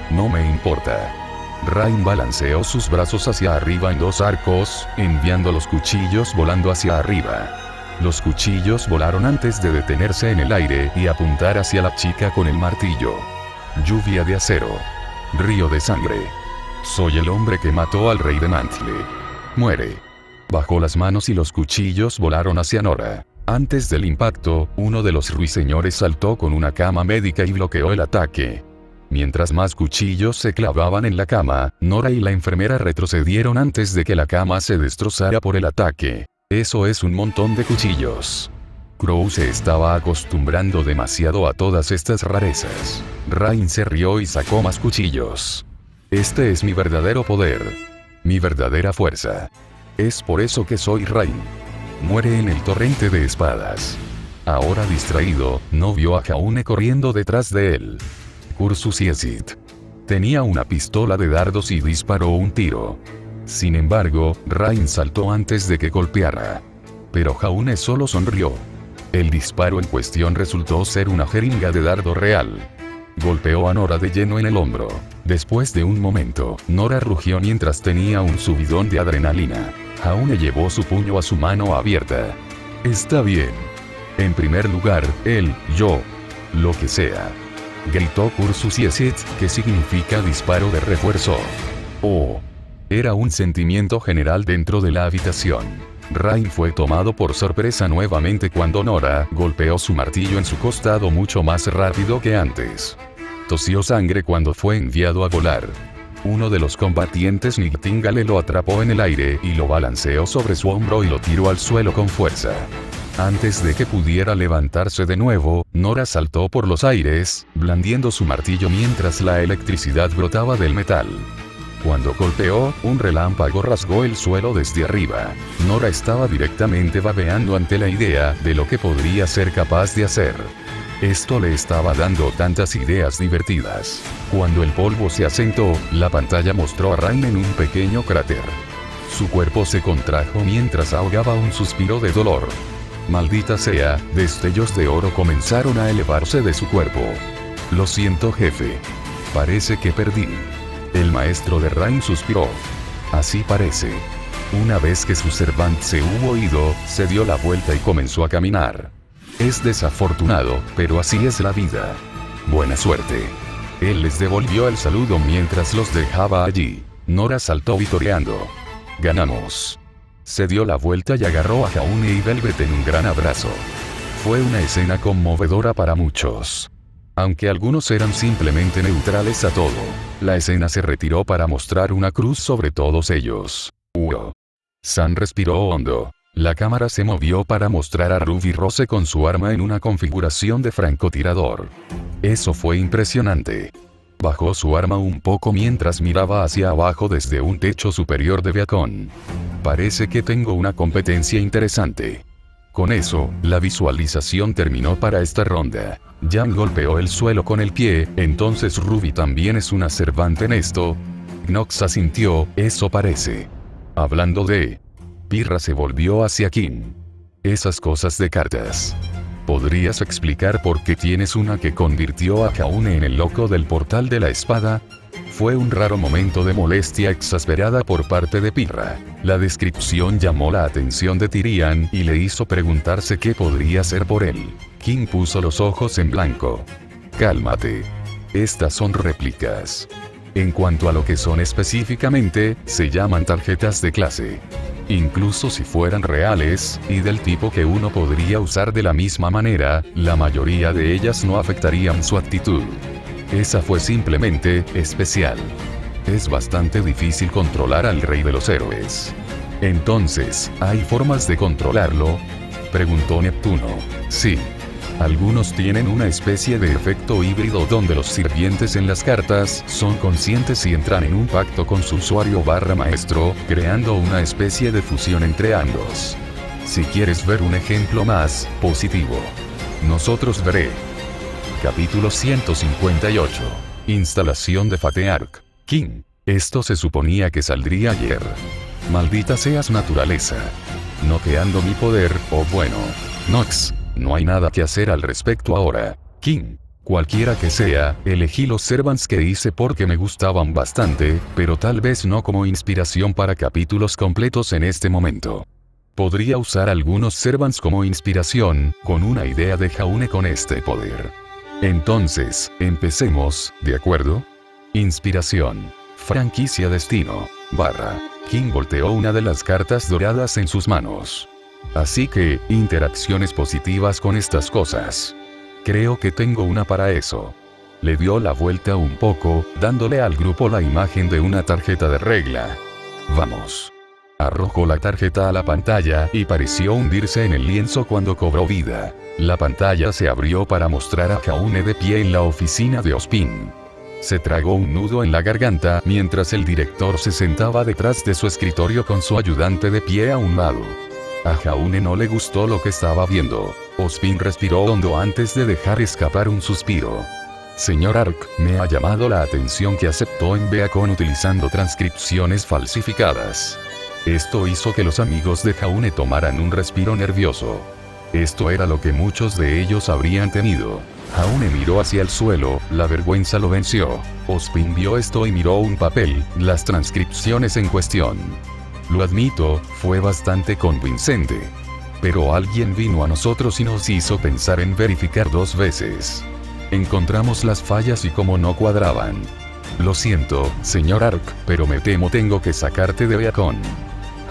No me importa. Rain balanceó sus brazos hacia arriba en dos arcos, enviando los cuchillos volando hacia arriba. Los cuchillos volaron antes de detenerse en el aire y apuntar hacia la chica con el martillo. Lluvia de acero. Río de sangre. Soy el hombre que mató al rey de Mantle. Muere. Bajó las manos y los cuchillos volaron hacia Nora. Antes del impacto, uno de los ruiseñores saltó con una cama médica y bloqueó el ataque. Mientras más cuchillos se clavaban en la cama, Nora y la enfermera retrocedieron antes de que la cama se destrozara por el ataque. Eso es un montón de cuchillos. Crow se estaba acostumbrando demasiado a todas estas rarezas. Rain se rió y sacó más cuchillos. Este es mi verdadero poder. Mi verdadera fuerza. Es por eso que soy Rain. Muere en el torrente de espadas. Ahora distraído, no vio a Jaune corriendo detrás de él. Ursus Yesit. Tenía una pistola de dardos y disparó un tiro. Sin embargo, Rain saltó antes de que golpeara. Pero Jaune solo sonrió. El disparo en cuestión resultó ser una jeringa de dardo real. Golpeó a Nora de lleno en el hombro. Después de un momento, Nora rugió mientras tenía un subidón de adrenalina. Jaune llevó su puño a su mano abierta. Está bien. En primer lugar, él, yo, lo que sea. Gritó Ursus Yesit, que significa disparo de refuerzo. Oh. Era un sentimiento general dentro de la habitación. Rain fue tomado por sorpresa nuevamente cuando Nora golpeó su martillo en su costado mucho más rápido que antes. Tosió sangre cuando fue enviado a volar. Uno de los combatientes Nightingale lo atrapó en el aire y lo balanceó sobre su hombro y lo tiró al suelo con fuerza. Antes de que pudiera levantarse de nuevo, Nora saltó por los aires, blandiendo su martillo mientras la electricidad brotaba del metal. Cuando golpeó, un relámpago rasgó el suelo desde arriba. Nora estaba directamente babeando ante la idea de lo que podría ser capaz de hacer. Esto le estaba dando tantas ideas divertidas. Cuando el polvo se asentó, la pantalla mostró a Rain en un pequeño cráter. Su cuerpo se contrajo mientras ahogaba un suspiro de dolor. Maldita sea, destellos de oro comenzaron a elevarse de su cuerpo. Lo siento, jefe. Parece que perdí. El maestro de Rain suspiró. Así parece. Una vez que su servant se hubo ido, se dio la vuelta y comenzó a caminar. Es desafortunado, pero así es la vida. Buena suerte. Él les devolvió el saludo mientras los dejaba allí. Nora saltó vitoreando. Ganamos. Se dio la vuelta y agarró a Jaune y Velvet en un gran abrazo. Fue una escena conmovedora para muchos. Aunque algunos eran simplemente neutrales a todo, la escena se retiró para mostrar una cruz sobre todos ellos. San respiró hondo. La cámara se movió para mostrar a Ruby Rose con su arma en una configuración de francotirador. Eso fue impresionante. Bajó su arma un poco mientras miraba hacia abajo desde un techo superior de beacon. Parece que tengo una competencia interesante. Con eso, la visualización terminó para esta ronda. Jan golpeó el suelo con el pie, entonces Ruby también es una servante en esto. Nox asintió, eso parece. Hablando de... Pirra se volvió hacia Kim. Esas cosas de cartas. ¿Podrías explicar por qué tienes una que convirtió a Jaune en el loco del portal de la espada? Fue un raro momento de molestia exasperada por parte de Pirra. La descripción llamó la atención de Tyrian y le hizo preguntarse qué podría hacer por él. Kim puso los ojos en blanco. Cálmate. Estas son réplicas. En cuanto a lo que son específicamente, se llaman tarjetas de clase. Incluso si fueran reales, y del tipo que uno podría usar de la misma manera, la mayoría de ellas no afectarían su actitud. Esa fue simplemente especial. Es bastante difícil controlar al rey de los héroes. Entonces, ¿hay formas de controlarlo?, preguntó Neptuno. Sí. Algunos tienen una especie de efecto híbrido donde los sirvientes en las cartas son conscientes y entran en un pacto con su usuario/maestro, creando una especie de fusión entre ambos. Si quieres ver un ejemplo más positivo, nosotros veré. Capítulo 158. Instalación de Fate-Arc. King. Esto se suponía que saldría ayer. Maldita seas naturaleza. Noqueando mi poder, o bueno. Nox. No hay nada que hacer al respecto ahora. King. Cualquiera que sea, elegí los servants que hice porque me gustaban bastante, pero tal vez no como inspiración para capítulos completos en este momento. Podría usar algunos servants como inspiración, con una idea de Jaune con este poder. Entonces, empecemos, ¿de acuerdo? Inspiración. Franquicia destino. King volteó una de las cartas doradas en sus manos. Así que, interacciones positivas con estas cosas. Creo que tengo una para eso. Le dio la vuelta un poco, dándole al grupo la imagen de una tarjeta de regla. Vamos. Arrojó la tarjeta a la pantalla y pareció hundirse en el lienzo cuando cobró vida. La pantalla se abrió para mostrar a Jaune de pie en la oficina de Ozpin. Se tragó un nudo en la garganta mientras el director se sentaba detrás de su escritorio con su ayudante de pie a un lado. A Jaune no le gustó lo que estaba viendo. Ozpin respiró hondo antes de dejar escapar un suspiro. Señor Arc, me ha llamado la atención que aceptó en Beacon utilizando transcripciones falsificadas. Esto hizo que los amigos de Jaune tomaran un respiro nervioso. Esto era lo que muchos de ellos habrían temido. Jaune miró hacia el suelo, la vergüenza lo venció. Ozpin vio esto y miró un papel, las transcripciones en cuestión. Lo admito, fue bastante convincente. Pero alguien vino a nosotros y nos hizo pensar en verificar 2 veces. Encontramos las fallas y como no cuadraban. Lo siento, señor Arc, pero me temo tengo que sacarte de Beacon.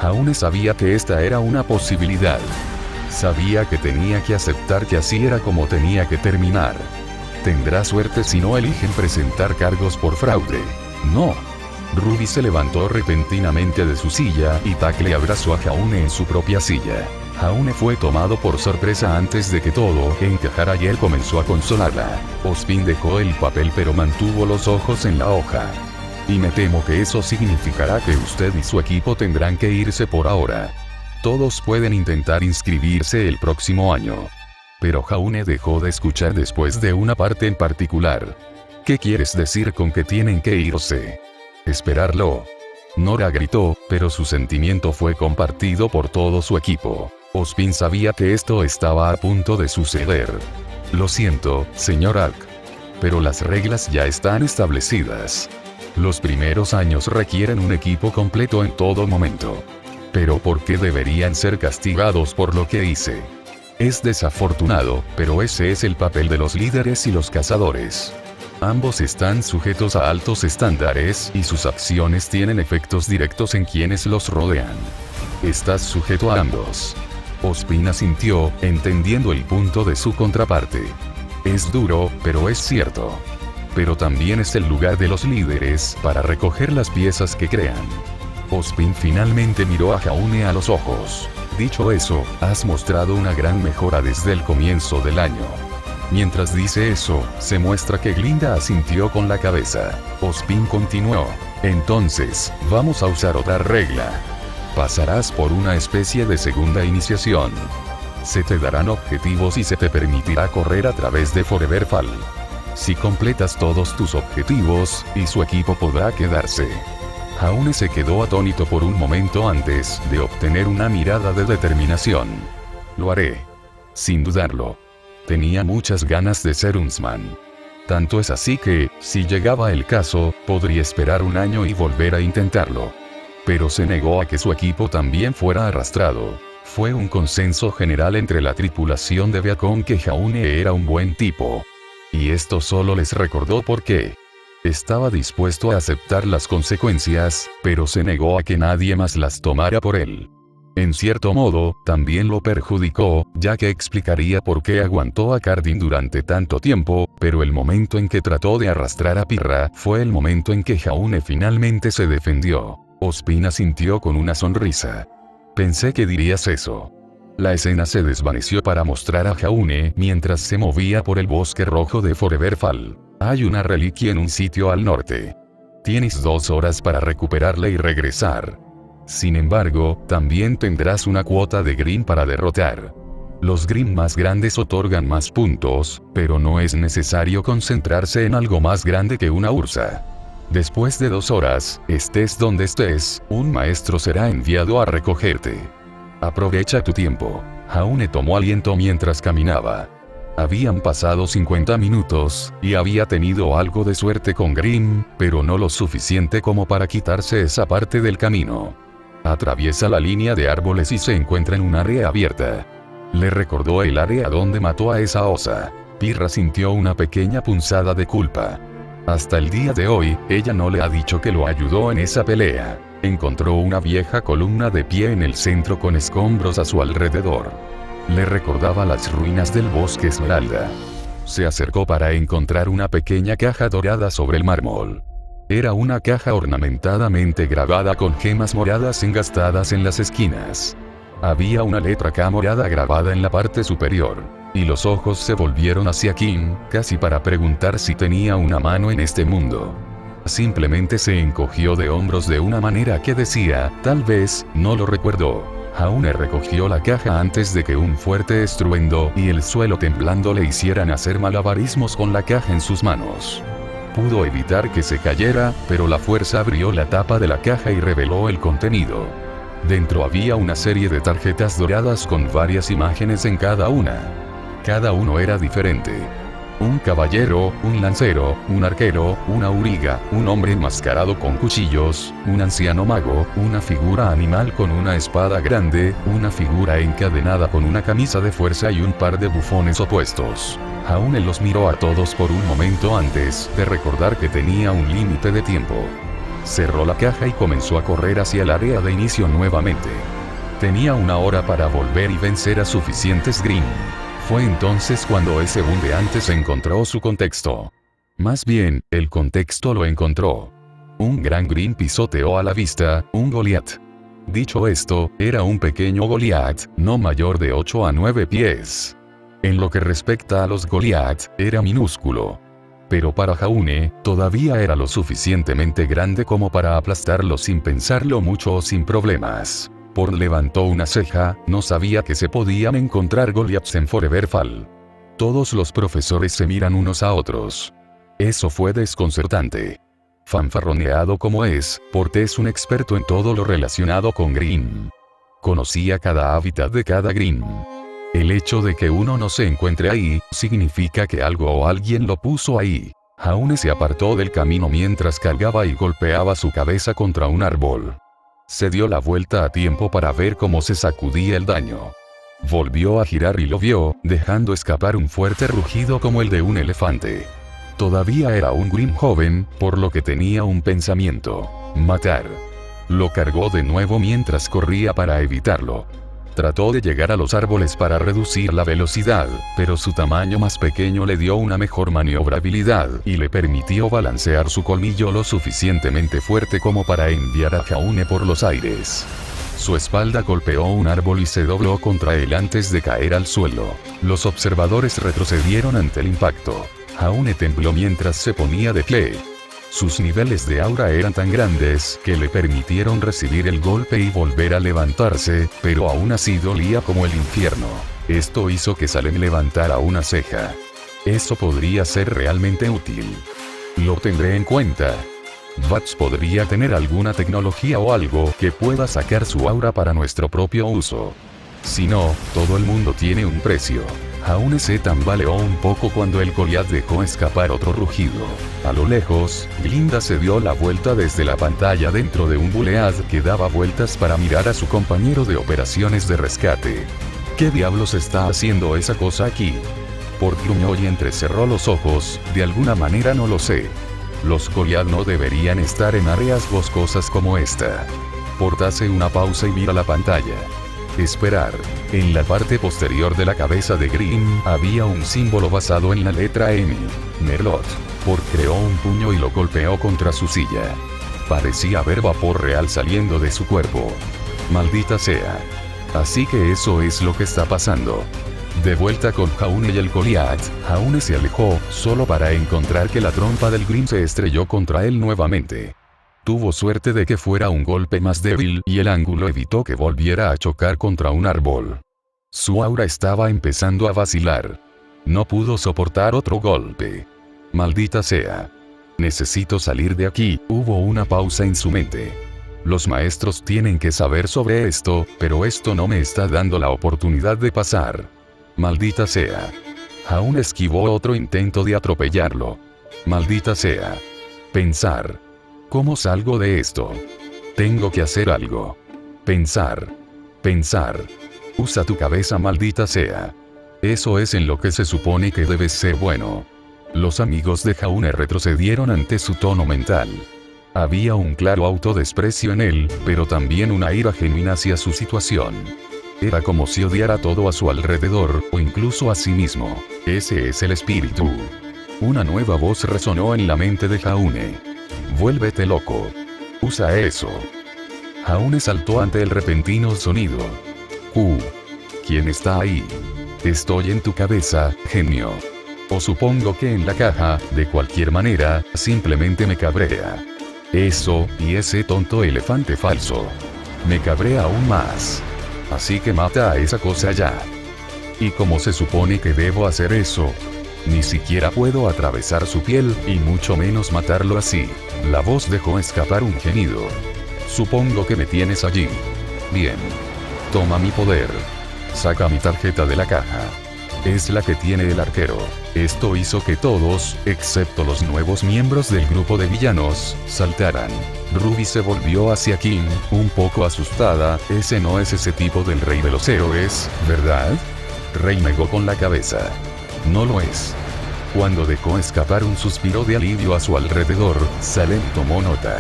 Jaune sabía que esta era una posibilidad. Sabía que tenía que aceptar que así era como tenía que terminar. Tendrá suerte si no eligen presentar cargos por fraude. No. Ruby se levantó repentinamente de su silla y Tak le abrazó a Jaune en su propia silla. Jaune fue tomado por sorpresa antes de que todo encajara y él comenzó a consolarla. Ozpin dejó el papel pero mantuvo los ojos en la hoja. Y me temo que eso significará que usted y su equipo tendrán que irse por ahora. Todos pueden intentar inscribirse el próximo año. Pero Jaune dejó de escuchar después de una parte en particular. ¿Qué quieres decir con que tienen que irse? Esperarlo. Nora gritó, pero su sentimiento fue compartido por todo su equipo. Ozpin sabía que esto estaba a punto de suceder. Lo siento, señor Arc. Pero las reglas ya están establecidas. Los primeros años requieren un equipo completo en todo momento. Pero ¿por qué deberían ser castigados por lo que hice? Es desafortunado, pero ese es el papel de los líderes y los cazadores. Ambos están sujetos a altos estándares y sus acciones tienen efectos directos en quienes los rodean. Estás sujeto a ambos. Ozpin asintió, entendiendo el punto de su contraparte. Es duro, pero es cierto. Pero también es el lugar de los líderes para recoger las piezas que crean. Ozpin finalmente miró a Jaune a los ojos. Dicho eso, has mostrado una gran mejora desde el comienzo del año. Mientras dice eso, se muestra que Glinda asintió con la cabeza. Ozpin continuó. Entonces, vamos a usar otra regla. Pasarás por una especie de segunda iniciación. Se te darán objetivos y se te permitirá correr a través de Foreverfall. Si completas todos tus objetivos, y su equipo podrá quedarse. Jaune se quedó atónito por un momento antes de obtener una mirada de determinación. Lo haré. Sin dudarlo. Tenía muchas ganas de ser Huntsman. Tanto es así que, si llegaba el caso, podría esperar un año y volver a intentarlo. Pero se negó a que su equipo también fuera arrastrado. Fue un consenso general entre la tripulación de Beacon que Jaune era un buen tipo. Y esto solo les recordó por qué. Estaba dispuesto a aceptar las consecuencias, pero se negó a que nadie más las tomara por él. En cierto modo, también lo perjudicó, ya que explicaría por qué aguantó a Cardin durante tanto tiempo, pero el momento en que trató de arrastrar a Pirra fue el momento en que Jaune finalmente se defendió. Ospina sintió con una sonrisa. Pensé que dirías eso. La escena se desvaneció para mostrar a Jaune mientras se movía por el bosque rojo de Foreverfall. Hay una reliquia en un sitio al norte. Tienes 2 horas para recuperarla y regresar. Sin embargo, también tendrás una cuota de Grimm para derrotar. Los Grimm más grandes otorgan más puntos, pero no es necesario concentrarse en algo más grande que una Ursa. Después de 2 horas, estés donde estés, un maestro será enviado a recogerte. Aprovecha tu tiempo. Jaune tomó aliento mientras caminaba. Habían pasado 50 minutos, y había tenido algo de suerte con Grimm, pero no lo suficiente como para quitarse esa parte del camino. Atraviesa la línea de árboles y se encuentra en un área abierta. Le recordó el área donde mató a esa osa. Pirra sintió una pequeña punzada de culpa. Hasta el día de hoy, ella no le ha dicho que lo ayudó en esa pelea. Encontró una vieja columna de pie en el centro con escombros a su alrededor. Le recordaba las ruinas del bosque Esmeralda. Se acercó para encontrar una pequeña caja dorada sobre el mármol. Era una caja ornamentadamente grabada con gemas moradas engastadas en las esquinas. Había una letra K morada grabada en la parte superior. Y los ojos se volvieron hacia Kim, casi para preguntar si tenía una mano en este mundo. Simplemente se encogió de hombros de una manera que decía, tal vez, no lo recuerdo. Jaune recogió la caja antes de que un fuerte estruendo y el suelo temblando le hicieran hacer malabarismos con la caja en sus manos. Pudo evitar que se cayera, pero la fuerza abrió la tapa de la caja y reveló el contenido. Dentro había una serie de tarjetas doradas con varias imágenes en cada una. Cada uno era diferente. Un caballero, un lancero, un arquero, una auriga, un hombre enmascarado con cuchillos, un anciano mago, una figura animal con una espada grande, una figura encadenada con una camisa de fuerza y un par de bufones opuestos. Jaune los miró a todos por un momento antes de recordar que tenía un límite de tiempo. Cerró la caja y comenzó a correr hacia el área de inicio nuevamente. Tenía 1 hora para volver y vencer a suficientes Grimm. Fue entonces cuando ese bundeante encontró su contexto. Más bien, el contexto lo encontró. Un gran Grimm pisoteó a la vista, un Goliath. Dicho esto, era un pequeño Goliath, no mayor de 8 a 9 pies. En lo que respecta a los Goliath, era minúsculo. Pero para Jaune, todavía era lo suficientemente grande como para aplastarlo sin pensarlo mucho o sin problemas. Por levantó una ceja, no sabía que se podían encontrar Goliaths en Foreverfall. Todos los profesores se miran unos a otros. Eso fue desconcertante. Fanfarroneado como es, Porte es un experto en todo lo relacionado con Grimm. Conocía cada hábitat de cada Grimm. El hecho de que uno no se encuentre ahí, significa que algo o alguien lo puso ahí. Jaune se apartó del camino mientras cargaba y golpeaba su cabeza contra un árbol. Se dio la vuelta a tiempo para ver cómo se sacudía el daño. Volvió a girar y lo vio, dejando escapar un fuerte rugido como el de un elefante. Todavía era un Grimm joven, por lo que tenía un pensamiento: matar. Lo cargó de nuevo mientras corría para evitarlo. Trató de llegar a los árboles para reducir la velocidad, pero su tamaño más pequeño le dio una mejor maniobrabilidad y le permitió balancear su colmillo lo suficientemente fuerte como para enviar a Jaune por los aires. Su espalda golpeó un árbol y se dobló contra él antes de caer al suelo. Los observadores retrocedieron ante el impacto. Jaune tembló mientras se ponía de pie. Sus niveles de aura eran tan grandes que le permitieron recibir el golpe y volver a levantarse, pero aún así dolía como el infierno. Esto hizo que Salem levantara una ceja. Eso podría ser realmente útil. Lo tendré en cuenta. Vats podría tener alguna tecnología o algo que pueda sacar su aura para nuestro propio uso. Si no, todo el mundo tiene un precio. Jaune se tambaleó un poco cuando el Goliath dejó escapar otro rugido. A lo lejos, Glinda se dio la vuelta desde la pantalla dentro de un Bulead que daba vueltas para mirar a su compañero de operaciones de rescate. ¿Qué diablos está haciendo esa cosa aquí? Port gruñó y entrecerró los ojos, de alguna manera no lo sé. Los Goliath no deberían estar en áreas boscosas como esta. soportase una pausa y mira la pantalla. Esperar. En la parte posterior de la cabeza de Grimm había un símbolo basado en la letra M. Merlot. Creó un puño y lo golpeó contra su silla. Parecía haber vapor real saliendo de su cuerpo. Maldita sea. Así que eso es lo que está pasando. De vuelta con Jaune y el Goliath, Jaune se alejó, solo para encontrar que la trompa del Grimm se estrelló contra él nuevamente. Tuvo suerte de que fuera un golpe más débil y el ángulo evitó que volviera a chocar contra un árbol. Su aura estaba empezando a vacilar. No pudo soportar otro golpe. Maldita sea. Necesito salir de aquí. Hubo una pausa en su mente. Los maestros tienen que saber sobre esto, pero esto no me está dando la oportunidad de pasar. Maldita sea. Jaune esquivó otro intento de atropellarlo. Maldita sea. Pensar. ¿Cómo salgo de esto? Tengo que hacer algo. Pensar. Pensar. Usa tu cabeza, maldita sea. Eso es en lo que se supone que debes ser bueno. Los amigos de Jaune retrocedieron ante su tono mental. Había un claro autodesprecio en él, pero también una ira genuina hacia su situación. Era como si odiara todo a su alrededor, o incluso a sí mismo. Ese es el espíritu. Una nueva voz resonó en la mente de Jaune. Vuélvete loco. Usa eso. Jaune saltó ante el repentino sonido. ¿Quién está ahí? Estoy en tu cabeza, genio. O supongo que en la caja, de cualquier manera, simplemente me cabrea. Eso, y ese tonto elefante falso. Me cabrea aún más. Así que mata a esa cosa ya. ¿Y cómo se supone que debo hacer eso? Ni siquiera puedo atravesar su piel, y mucho menos matarlo así. La voz dejó escapar un gemido. Supongo que me tienes allí. Bien. Toma mi poder. Saca mi tarjeta de la caja. Es la que tiene el arquero. Esto hizo que todos, excepto los nuevos miembros del grupo de villanos, saltaran. Ruby se volvió hacia Kim, un poco asustada. Ese no es ese tipo del rey de los héroes, ¿verdad? Rey negó con la cabeza. No lo es. Cuando dejó escapar un suspiro de alivio a su alrededor, Salem tomó nota.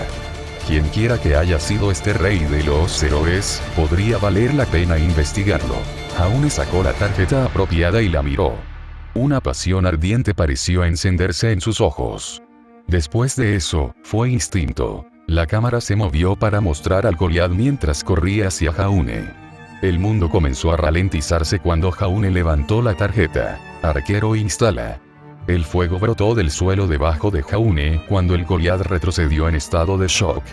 Quienquiera que haya sido este rey de los héroes, podría valer la pena investigarlo. Jaune sacó la tarjeta apropiada y la miró. Una pasión ardiente pareció encenderse en sus ojos. Después de eso, fue instinto. La cámara se movió para mostrar al Goliath mientras corría hacia Jaune. El mundo comenzó a ralentizarse cuando Jaune levantó la tarjeta. Arquero instala. El fuego brotó del suelo debajo de Jaune cuando el Goliath retrocedió en estado de shock.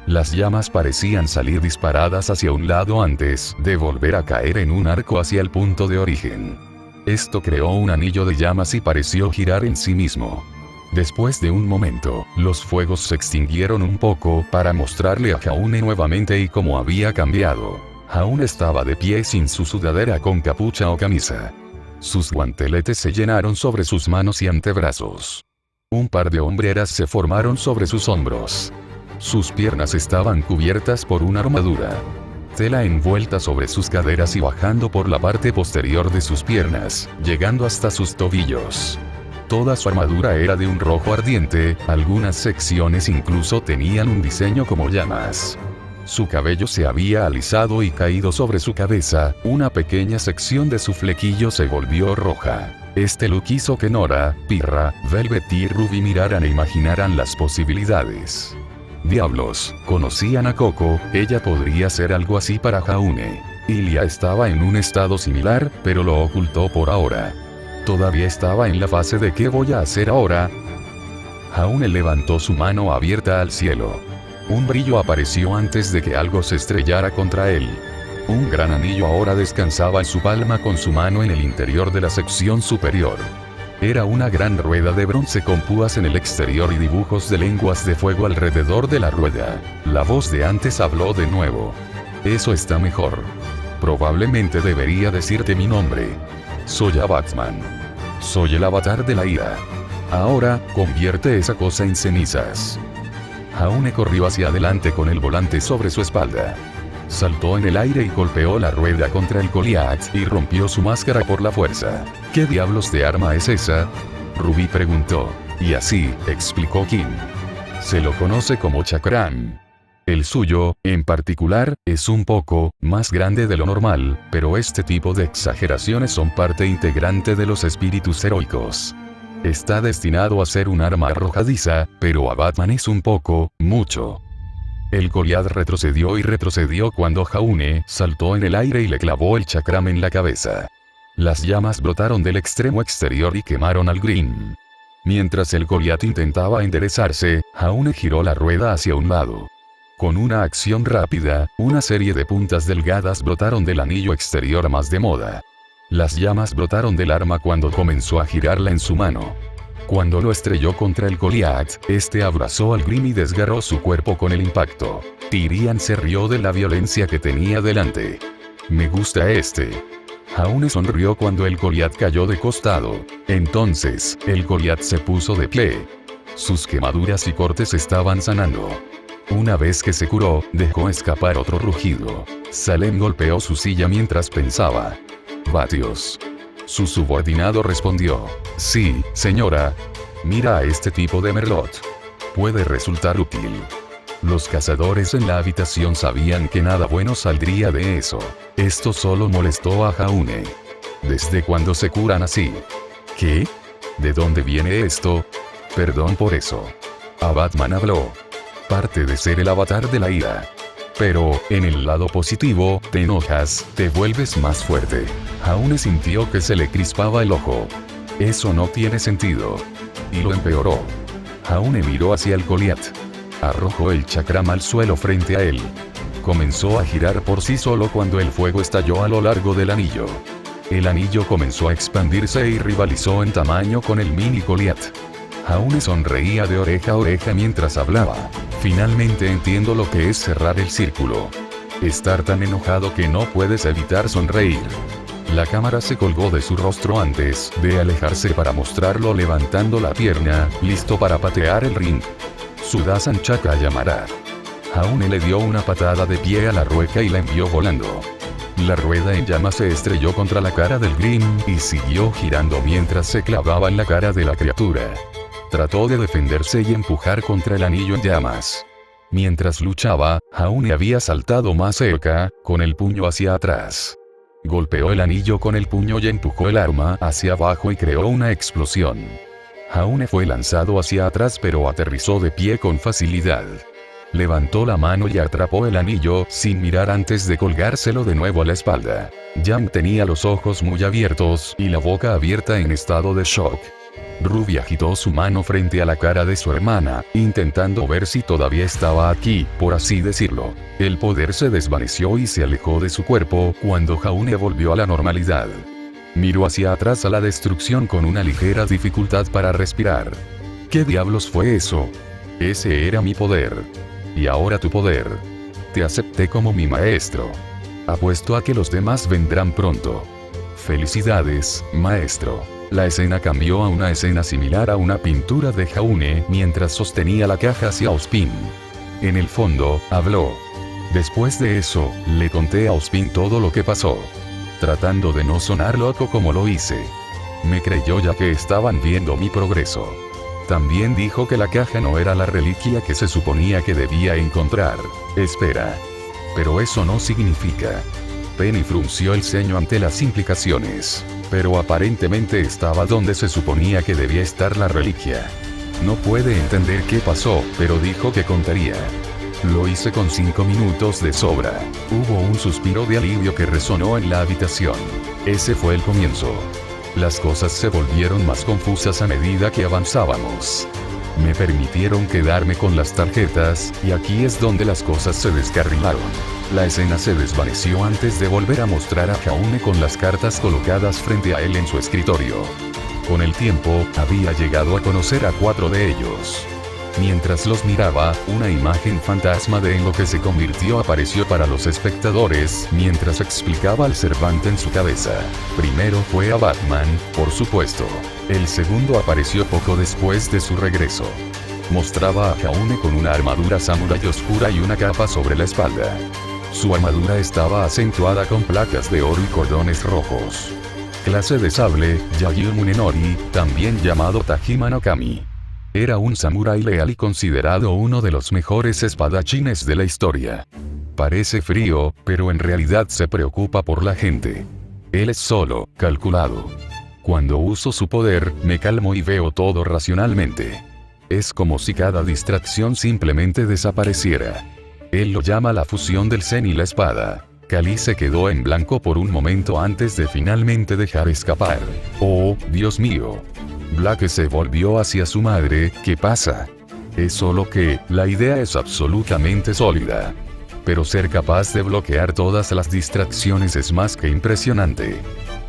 Las llamas parecían salir disparadas hacia un lado antes de volver a caer en un arco hacia el punto de origen. Esto creó un anillo de llamas y pareció girar en sí mismo. Después de un momento, los fuegos se extinguieron un poco para mostrarle a Jaune nuevamente y cómo había cambiado. Jaune estaba de pie sin su sudadera con capucha o camisa. Sus guanteletes se llenaron sobre sus manos y antebrazos. Un par de hombreras se formaron sobre sus hombros. Sus piernas estaban cubiertas por una armadura. Tela envuelta sobre sus caderas y bajando por la parte posterior de sus piernas, llegando hasta sus tobillos. Toda su armadura era de un rojo ardiente, algunas secciones incluso tenían un diseño como llamas. Su cabello se había alisado y caído sobre su cabeza, una pequeña sección de su flequillo se volvió roja. Este look hizo que Nora, Pirra, Velvet y Ruby miraran e imaginaran las posibilidades. Diablos, conocían a Coco, ella podría ser algo así para Jaune. Ilia estaba en un estado similar, pero lo ocultó por ahora. Todavía estaba en la fase de ¿qué voy a hacer ahora? Jaune levantó su mano abierta al cielo. Un brillo apareció antes de que algo se estrellara contra él. Un gran anillo ahora descansaba en su palma con su mano en el interior de la sección superior. Era una gran rueda de bronce con púas en el exterior y dibujos de lenguas de fuego alrededor de la rueda. La voz de antes habló de nuevo. Eso está mejor. Probablemente debería decirte mi nombre. Soy Batman. Soy el avatar de la ira. Ahora, convierte esa cosa en cenizas. Jaune corrió hacia adelante con el volante sobre su espalda. Saltó en el aire y golpeó la rueda contra el Goliath y rompió su máscara por la fuerza. ¿Qué diablos de arma es esa? Ruby preguntó. Y así, explicó Kim. Se lo conoce como chakram. El suyo, en particular, es un poco más grande de lo normal, pero este tipo de exageraciones son parte integrante de los espíritus heroicos. Está destinado a ser un arma arrojadiza, pero a Batman es un poco, mucho. El Goliat retrocedió y retrocedió cuando Jaune saltó en el aire y le clavó el chakram en la cabeza. Las llamas brotaron del extremo exterior y quemaron al Green. Mientras el Goliat intentaba enderezarse, Jaune giró la rueda hacia un lado. Con una acción rápida, una serie de puntas delgadas brotaron del anillo exterior más de moda. Las llamas brotaron del arma cuando comenzó a girarla en su mano. Cuando lo estrelló contra el Goliat, este abrazó al Grim y desgarró su cuerpo con el impacto. Tyrion se rió de la violencia que tenía delante. Me gusta este. Jaune sonrió cuando el Goliat cayó de costado. Entonces, el Goliat se puso de pie. Sus quemaduras y cortes estaban sanando. Una vez que se curó, dejó escapar otro rugido. Salem golpeó su silla mientras pensaba. Vatios. Su subordinado respondió. Sí, señora. Mira a este tipo de Merlot. Puede resultar útil. Los cazadores en la habitación sabían que nada bueno saldría de eso. Esto solo molestó a Jaune. ¿Desde cuándo se curan así? ¿Qué? ¿De dónde viene esto? Perdón por eso. A Batman habló. Parte de ser el avatar de la ira. Pero, en el lado positivo, te enojas, te vuelves más fuerte. Jaune sintió que se le crispaba el ojo. Eso no tiene sentido. Y lo empeoró. Jaune miró hacia el Goliat. Arrojó el chakram al suelo frente a él. Comenzó a girar por sí solo cuando el fuego estalló a lo largo del anillo. El anillo comenzó a expandirse y rivalizó en tamaño con el mini Goliat. Jaune sonreía de oreja a oreja mientras hablaba. Finalmente entiendo lo que es cerrar el círculo. Estar tan enojado que no puedes evitar sonreír. La cámara se colgó de su rostro antes de alejarse para mostrarlo levantando la pierna, listo para patear el ring. Sudasan Chaka llamará. Jaune le dio una patada de pie a la rueca y la envió volando. La rueda en llamas se estrelló contra la cara del Green y siguió girando mientras se clavaba en la cara de la criatura. Trató de defenderse y empujar contra el anillo en llamas. Mientras luchaba, Jaune había saltado más cerca, con el puño hacia atrás. Golpeó el anillo con el puño y empujó el arma hacia abajo y creó una explosión. Jaune fue lanzado hacia atrás pero aterrizó de pie con facilidad. Levantó la mano y atrapó el anillo sin mirar antes de colgárselo de nuevo a la espalda. Jam tenía los ojos muy abiertos y la boca abierta en estado de shock. Ruby agitó su mano frente a la cara de su hermana, intentando ver si todavía estaba aquí, por así decirlo. El poder se desvaneció y se alejó de su cuerpo cuando Jaune volvió a la normalidad. Miró hacia atrás a la destrucción con una ligera dificultad para respirar. ¿Qué diablos fue eso? Ese era mi poder. Y ahora tu poder. Te acepté como mi maestro. Apuesto a que los demás vendrán pronto. Felicidades, maestro. La escena cambió a una escena similar a una pintura de Jaune mientras sostenía la caja hacia Ozpin. En el fondo, habló. Después de eso, le conté a Ozpin todo lo que pasó. Tratando de no sonar loco como lo hice. Me creyó ya que estaban viendo mi progreso. También dijo que la caja no era la reliquia que se suponía que debía encontrar. Espera. Pero eso no significa. Penny frunció el ceño ante las implicaciones. Pero aparentemente estaba donde se suponía que debía estar la reliquia. No puede entender qué pasó, pero dijo que contaría. Lo hice con 5 minutos de sobra. Hubo un suspiro de alivio que resonó en la habitación. Ese fue el comienzo. Las cosas se volvieron más confusas a medida que avanzábamos. Me permitieron quedarme con las tarjetas, y aquí es donde las cosas se descarrilaron. La escena se desvaneció antes de volver a mostrar a Jaune con las cartas colocadas frente a él en su escritorio. Con el tiempo, había llegado a conocer a 4 de ellos. Mientras los miraba, una imagen fantasma de en lo que se convirtió apareció para los espectadores, mientras explicaba al Cervante en su cabeza. Primero fue a Batman, por supuesto. El segundo apareció poco después de su regreso. Mostraba a Jaune con una armadura samurái oscura y una capa sobre la espalda. Su armadura estaba acentuada con placas de oro y cordones rojos. Clase de sable, Yagyu Munenori, también llamado Tajima no Kami. Era un samurái leal y considerado uno de los mejores espadachines de la historia. Parece frío, pero en realidad se preocupa por la gente. Él es solo, calculado. Cuando uso su poder, me calmo y veo todo racionalmente. Es como si cada distracción simplemente desapareciera. Él lo llama la fusión del zen y la espada. Kali se quedó en blanco por un momento antes de finalmente dejar escapar. Oh, Dios mío. Black se volvió hacia su madre. ¿Qué pasa? Es solo que, la idea es absolutamente sólida. Pero ser capaz de bloquear todas las distracciones es más que impresionante.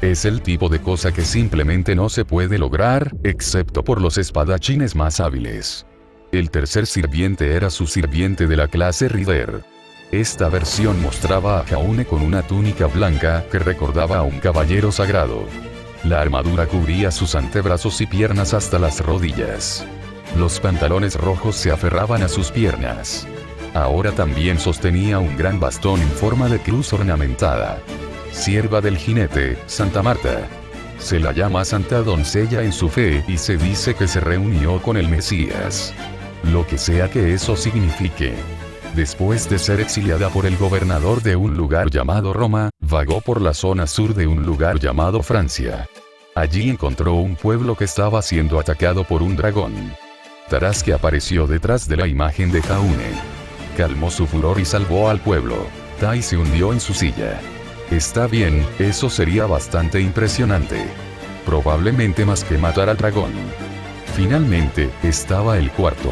Es el tipo de cosa que simplemente no se puede lograr, excepto por los espadachines más hábiles. El tercer sirviente era su sirviente de la clase Rider. Esta versión mostraba a Jaune con una túnica blanca que recordaba a un caballero sagrado. La armadura cubría sus antebrazos y piernas hasta las rodillas. Los pantalones rojos se aferraban a sus piernas. Ahora también sostenía un gran bastón en forma de cruz ornamentada. Sierva del jinete, Santa Marta. Se la llama Santa Doncella en su fe y se dice que se reunió con el Mesías. Lo que sea que eso signifique. Después de ser exiliada por el gobernador de un lugar llamado Roma, vagó por la zona sur de un lugar llamado Francia. Allí encontró un pueblo que estaba siendo atacado por un dragón. Tarasuke apareció detrás de la imagen de Jaune. Calmó su furor y salvó al pueblo. Tai se hundió en su silla. Está bien, eso sería bastante impresionante. Probablemente más que matar al dragón. Finalmente, estaba el cuarto.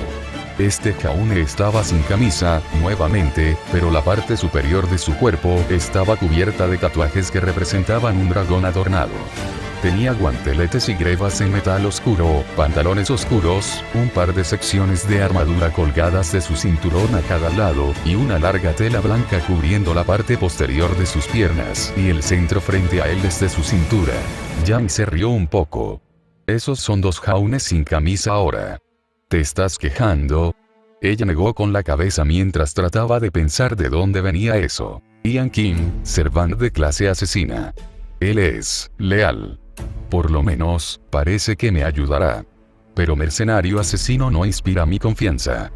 Este Jaune estaba sin camisa, nuevamente, pero la parte superior de su cuerpo estaba cubierta de tatuajes que representaban un dragón adornado. Tenía guanteletes y grebas en metal oscuro, pantalones oscuros, un par de secciones de armadura colgadas de su cinturón a cada lado, y una larga tela blanca cubriendo la parte posterior de sus piernas y el centro frente a él desde su cintura. Yang se rió un poco. Esos son dos Jaunes sin camisa ahora. ¿Te estás quejando? Ella negó con la cabeza mientras trataba de pensar de dónde venía eso. Ian Kim, servant de clase asesina. Él es leal. Por lo menos, parece que me ayudará. Pero mercenario asesino no inspira mi confianza.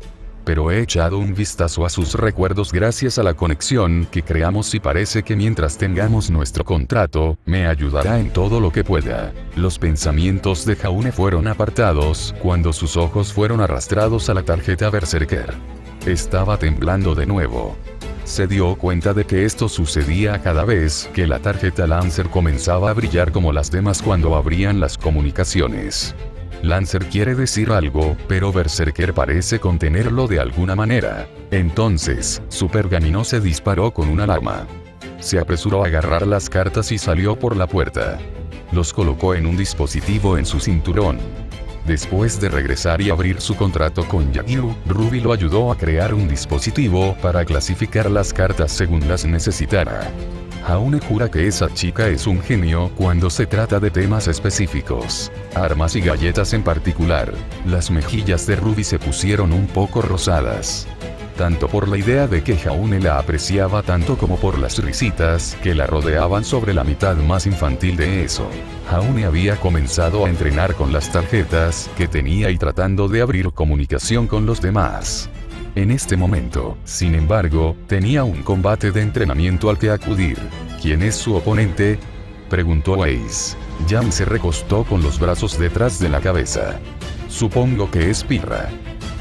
Pero he echado un vistazo a sus recuerdos gracias a la conexión que creamos y parece que mientras tengamos nuestro contrato, me ayudará en todo lo que pueda. Los pensamientos de Jaune fueron apartados cuando sus ojos fueron arrastrados a la tarjeta Berserker. Estaba temblando de nuevo. Se dio cuenta de que esto sucedía cada vez que la tarjeta Lancer comenzaba a brillar como las demás cuando abrían las comunicaciones. Lancer quiere decir algo, pero Berserker parece contenerlo de alguna manera. Entonces, su pergamino se disparó con una alarma. Se apresuró a agarrar las cartas y salió por la puerta. Los colocó en un dispositivo en su cinturón. Después de regresar y abrir su contrato con Yagyu, Ruby lo ayudó a crear un dispositivo para clasificar las cartas según las necesitara. Jaune jura que esa chica es un genio cuando se trata de temas específicos. Armas y galletas en particular. Las mejillas de Ruby se pusieron un poco rosadas. Tanto por la idea de que Jaune la apreciaba tanto como por las risitas que la rodeaban sobre la mitad más infantil de eso. Jaune había comenzado a entrenar con las tarjetas que tenía y tratando de abrir comunicación con los demás. En este momento, sin embargo, tenía un combate de entrenamiento al que acudir. ¿Quién es su oponente?, preguntó Ace. Yang se recostó con los brazos detrás de la cabeza. Supongo que es Pirra.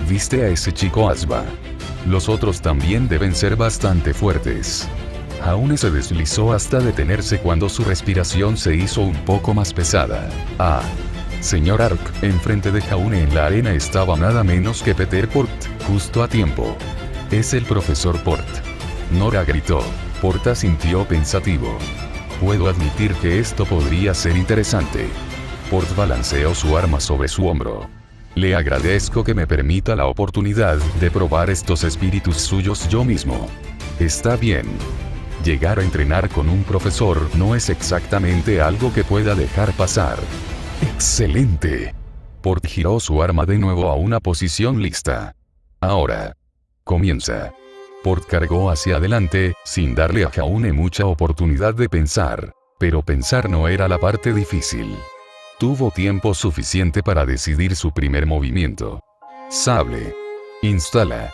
¿Viste a ese chico Asba? Los otros también deben ser bastante fuertes. Jaune se deslizó hasta detenerse cuando su respiración se hizo un poco más pesada. Ah. Señor Ark, enfrente de Jaune en la arena estaba nada menos que Peter Port, justo a tiempo. Es el profesor Port. Nora gritó. Port asintió pensativo. Puedo admitir que esto podría ser interesante. Port balanceó su arma sobre su hombro. Le agradezco que me permita la oportunidad de probar estos espíritus suyos yo mismo. Está bien. Llegar a entrenar con un profesor no es exactamente algo que pueda dejar pasar. ¡Excelente! Port giró su arma de nuevo a una posición lista. Ahora. Comienza. Port cargó hacia adelante, sin darle a Jaune mucha oportunidad de pensar. Pero pensar no era la parte difícil. Tuvo tiempo suficiente para decidir su primer movimiento. Sable. Instala.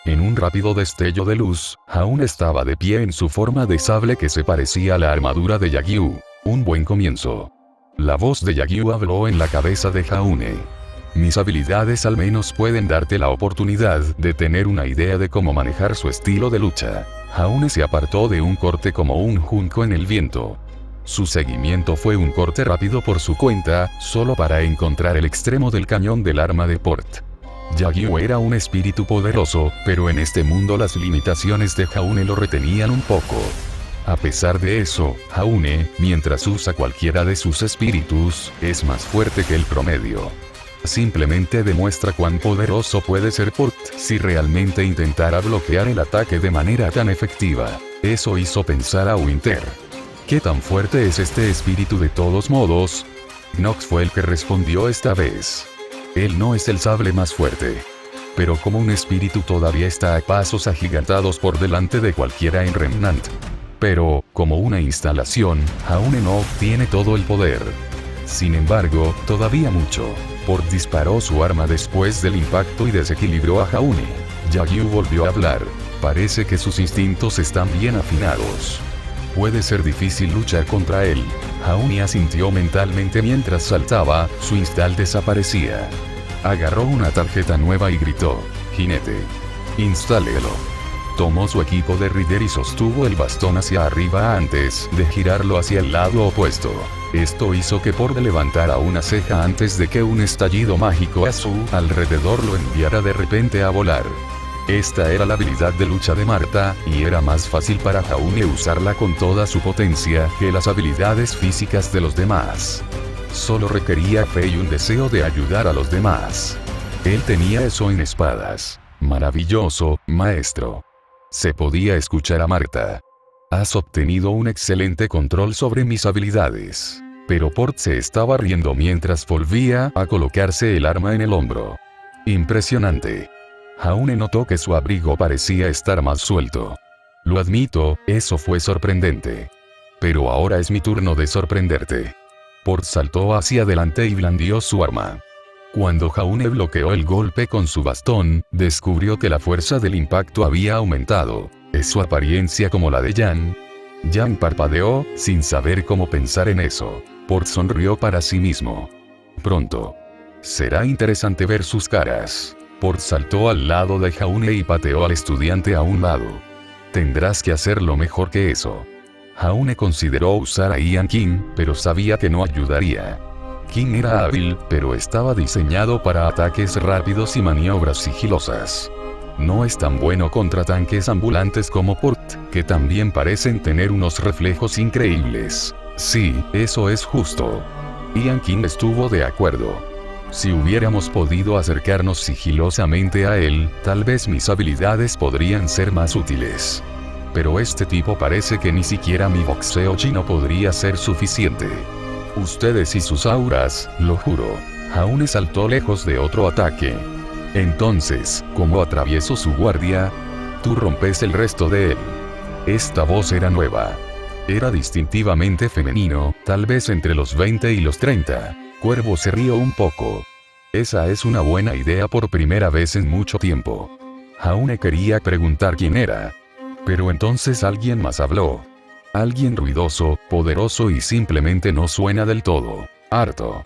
En un rápido destello de luz, Jaune estaba de pie en su forma de sable que se parecía a la armadura de Yagyu. Un buen comienzo. La voz de Yagyu habló en la cabeza de Jaune. Mis habilidades al menos pueden darte la oportunidad de tener una idea de cómo manejar su estilo de lucha. Jaune se apartó de un corte como un junco en el viento. Su seguimiento fue un corte rápido por su cuenta, solo para encontrar el extremo del cañón del arma de Port. Yagyu era un espíritu poderoso, pero en este mundo las limitaciones de Jaune lo retenían un poco. A pesar de eso, Jaune, mientras usa cualquiera de sus espíritus, es más fuerte que el promedio. Simplemente demuestra cuán poderoso puede ser Port si realmente intentara bloquear el ataque de manera tan efectiva. Eso hizo pensar a Winter. ¿Qué tan fuerte es este espíritu de todos modos? Nox fue el que respondió esta vez. Él no es el sable más fuerte. Pero como un espíritu todavía está a pasos agigantados por delante de cualquiera en Remnant. Pero, como una instalación, Jaune no obtiene todo el poder. Sin embargo, todavía mucho. Port disparó su arma después del impacto y desequilibró a Jaune. Yagyu volvió a hablar. Parece que sus instintos están bien afinados. Puede ser difícil luchar contra él. Jaune asintió mentalmente mientras saltaba, su instal desaparecía. Agarró una tarjeta nueva y gritó: jinete. Instálelo. Tomó su equipo de Rider y sostuvo el bastón hacia arriba antes de girarlo hacia el lado opuesto. Esto hizo que Port levantara una ceja antes de que un estallido mágico a su alrededor lo enviara de repente a volar. Esta era la habilidad de lucha de Marta, y era más fácil para Jaune usarla con toda su potencia que las habilidades físicas de los demás. Solo requería fe y un deseo de ayudar a los demás. Él tenía eso en espadas. Maravilloso, maestro. Se podía escuchar a Marta. Has obtenido un excelente control sobre mis habilidades. Pero Port se estaba riendo mientras volvía a colocarse el arma en el hombro. Impresionante. Jaune notó que su abrigo parecía estar más suelto. Lo admito, eso fue sorprendente. Pero ahora es mi turno de sorprenderte. Port saltó hacia adelante y blandió su arma. Cuando Jaune bloqueó el golpe con su bastón, descubrió que la fuerza del impacto había aumentado. ¿Es su apariencia como la de Jan? Jan parpadeó, sin saber cómo pensar en eso. Port sonrió para sí mismo. Pronto. Será interesante ver sus caras. Port saltó al lado de Jaune y pateó al estudiante a un lado. Tendrás que hacerlo mejor que eso. Jaune consideró usar a Ian King, pero sabía que no ayudaría. King era hábil, pero estaba diseñado para ataques rápidos y maniobras sigilosas. No es tan bueno contra tanques ambulantes como Port, que también parecen tener unos reflejos increíbles. Sí, eso es justo. Ian King estuvo de acuerdo. Si hubiéramos podido acercarnos sigilosamente a él, tal vez mis habilidades podrían ser más útiles. Pero este tipo parece que ni siquiera mi boxeo chino podría ser suficiente. Ustedes y sus auras, lo juro. Jaune saltó lejos de otro ataque. Entonces, ¿cómo atravieso su guardia? Tú rompes el resto de él. Esta voz era nueva. Era distintivamente femenino, tal vez entre los 20 y los 30. Cuervo se rió un poco. Esa es una buena idea por primera vez en mucho tiempo. Jaune quería preguntar quién era. Pero entonces alguien más habló. Alguien ruidoso, poderoso y simplemente no suena del todo. Harto.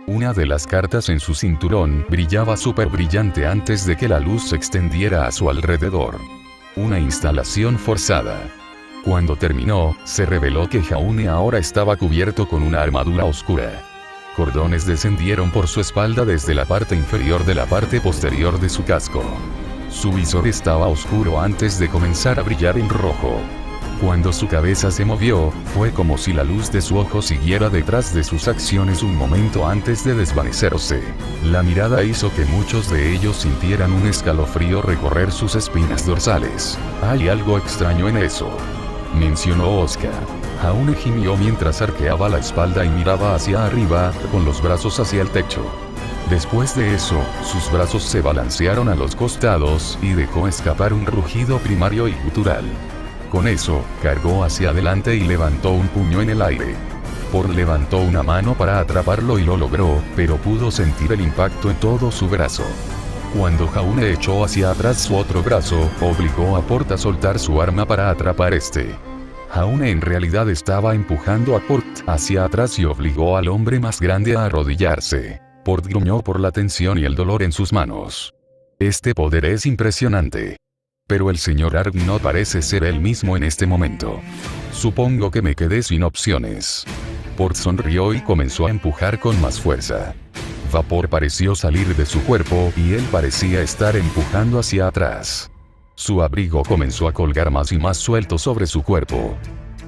Una de las cartas en su cinturón brillaba súper brillante antes de que la luz se extendiera a su alrededor. Una instalación forzada. Cuando terminó, se reveló que Jaune ahora estaba cubierto con una armadura oscura. Cordones descendieron por su espalda desde la parte inferior de la parte posterior de su casco. Su visor estaba oscuro antes de comenzar a brillar en rojo. Cuando su cabeza se movió, fue como si la luz de su ojo siguiera detrás de sus acciones un momento antes de desvanecerse. La mirada hizo que muchos de ellos sintieran un escalofrío recorrer sus espinas dorsales. Hay algo extraño en eso, mencionó Oscar. Jaune gimió mientras arqueaba la espalda y miraba hacia arriba, con los brazos hacia el techo. Después de eso, sus brazos se balancearon a los costados y dejó escapar un rugido primario y gutural. Con eso, cargó hacia adelante y levantó un puño en el aire. Port levantó una mano para atraparlo y lo logró, pero pudo sentir el impacto en todo su brazo. Cuando Jaune echó hacia atrás su otro brazo, obligó a Port a soltar su arma para atrapar este. Jaune en realidad estaba empujando a Port hacia atrás y obligó al hombre más grande a arrodillarse. Port gruñó por la tensión y el dolor en sus manos. Este poder es impresionante. Pero el señor Arg no parece ser él mismo en este momento. Supongo que me quedé sin opciones. Port sonrió y comenzó a empujar con más fuerza. Vapor pareció salir de su cuerpo y él parecía estar empujando hacia atrás. Su abrigo comenzó a colgar más y más suelto sobre su cuerpo.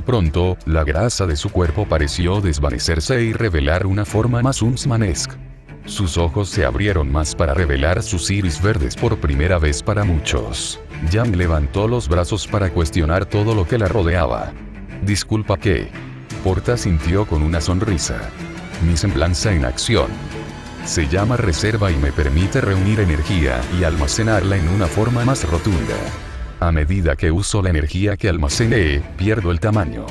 Pronto, la grasa de su cuerpo pareció desvanecerse y revelar una forma más Huntsmanesque. Sus ojos se abrieron más para revelar sus iris verdes por primera vez para muchos. Yang levantó los brazos para cuestionar todo lo que la rodeaba. Disculpa, ¿qué? Porta sintió con una sonrisa. Mi semblanza en acción. Se llama reserva y me permite reunir energía y almacenarla en una forma más rotunda. A medida que uso la energía que almacené, pierdo el tamaño.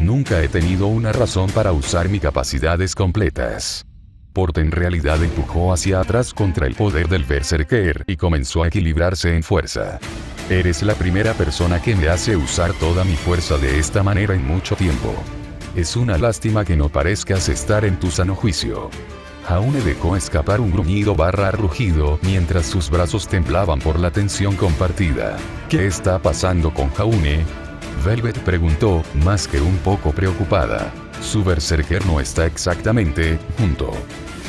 Nunca he tenido una razón para usar mis capacidades completas. Port en realidad empujó hacia atrás contra el poder del Berserker y comenzó a equilibrarse en fuerza. Eres la primera persona que me hace usar toda mi fuerza de esta manera en mucho tiempo. Es una lástima que no parezcas estar en tu sano juicio. Jaune dejó escapar un gruñido/rugido mientras sus brazos temblaban por la tensión compartida. ¿Qué está pasando con Jaune? Velvet preguntó, más que un poco preocupada. Su berserker no está exactamente junto,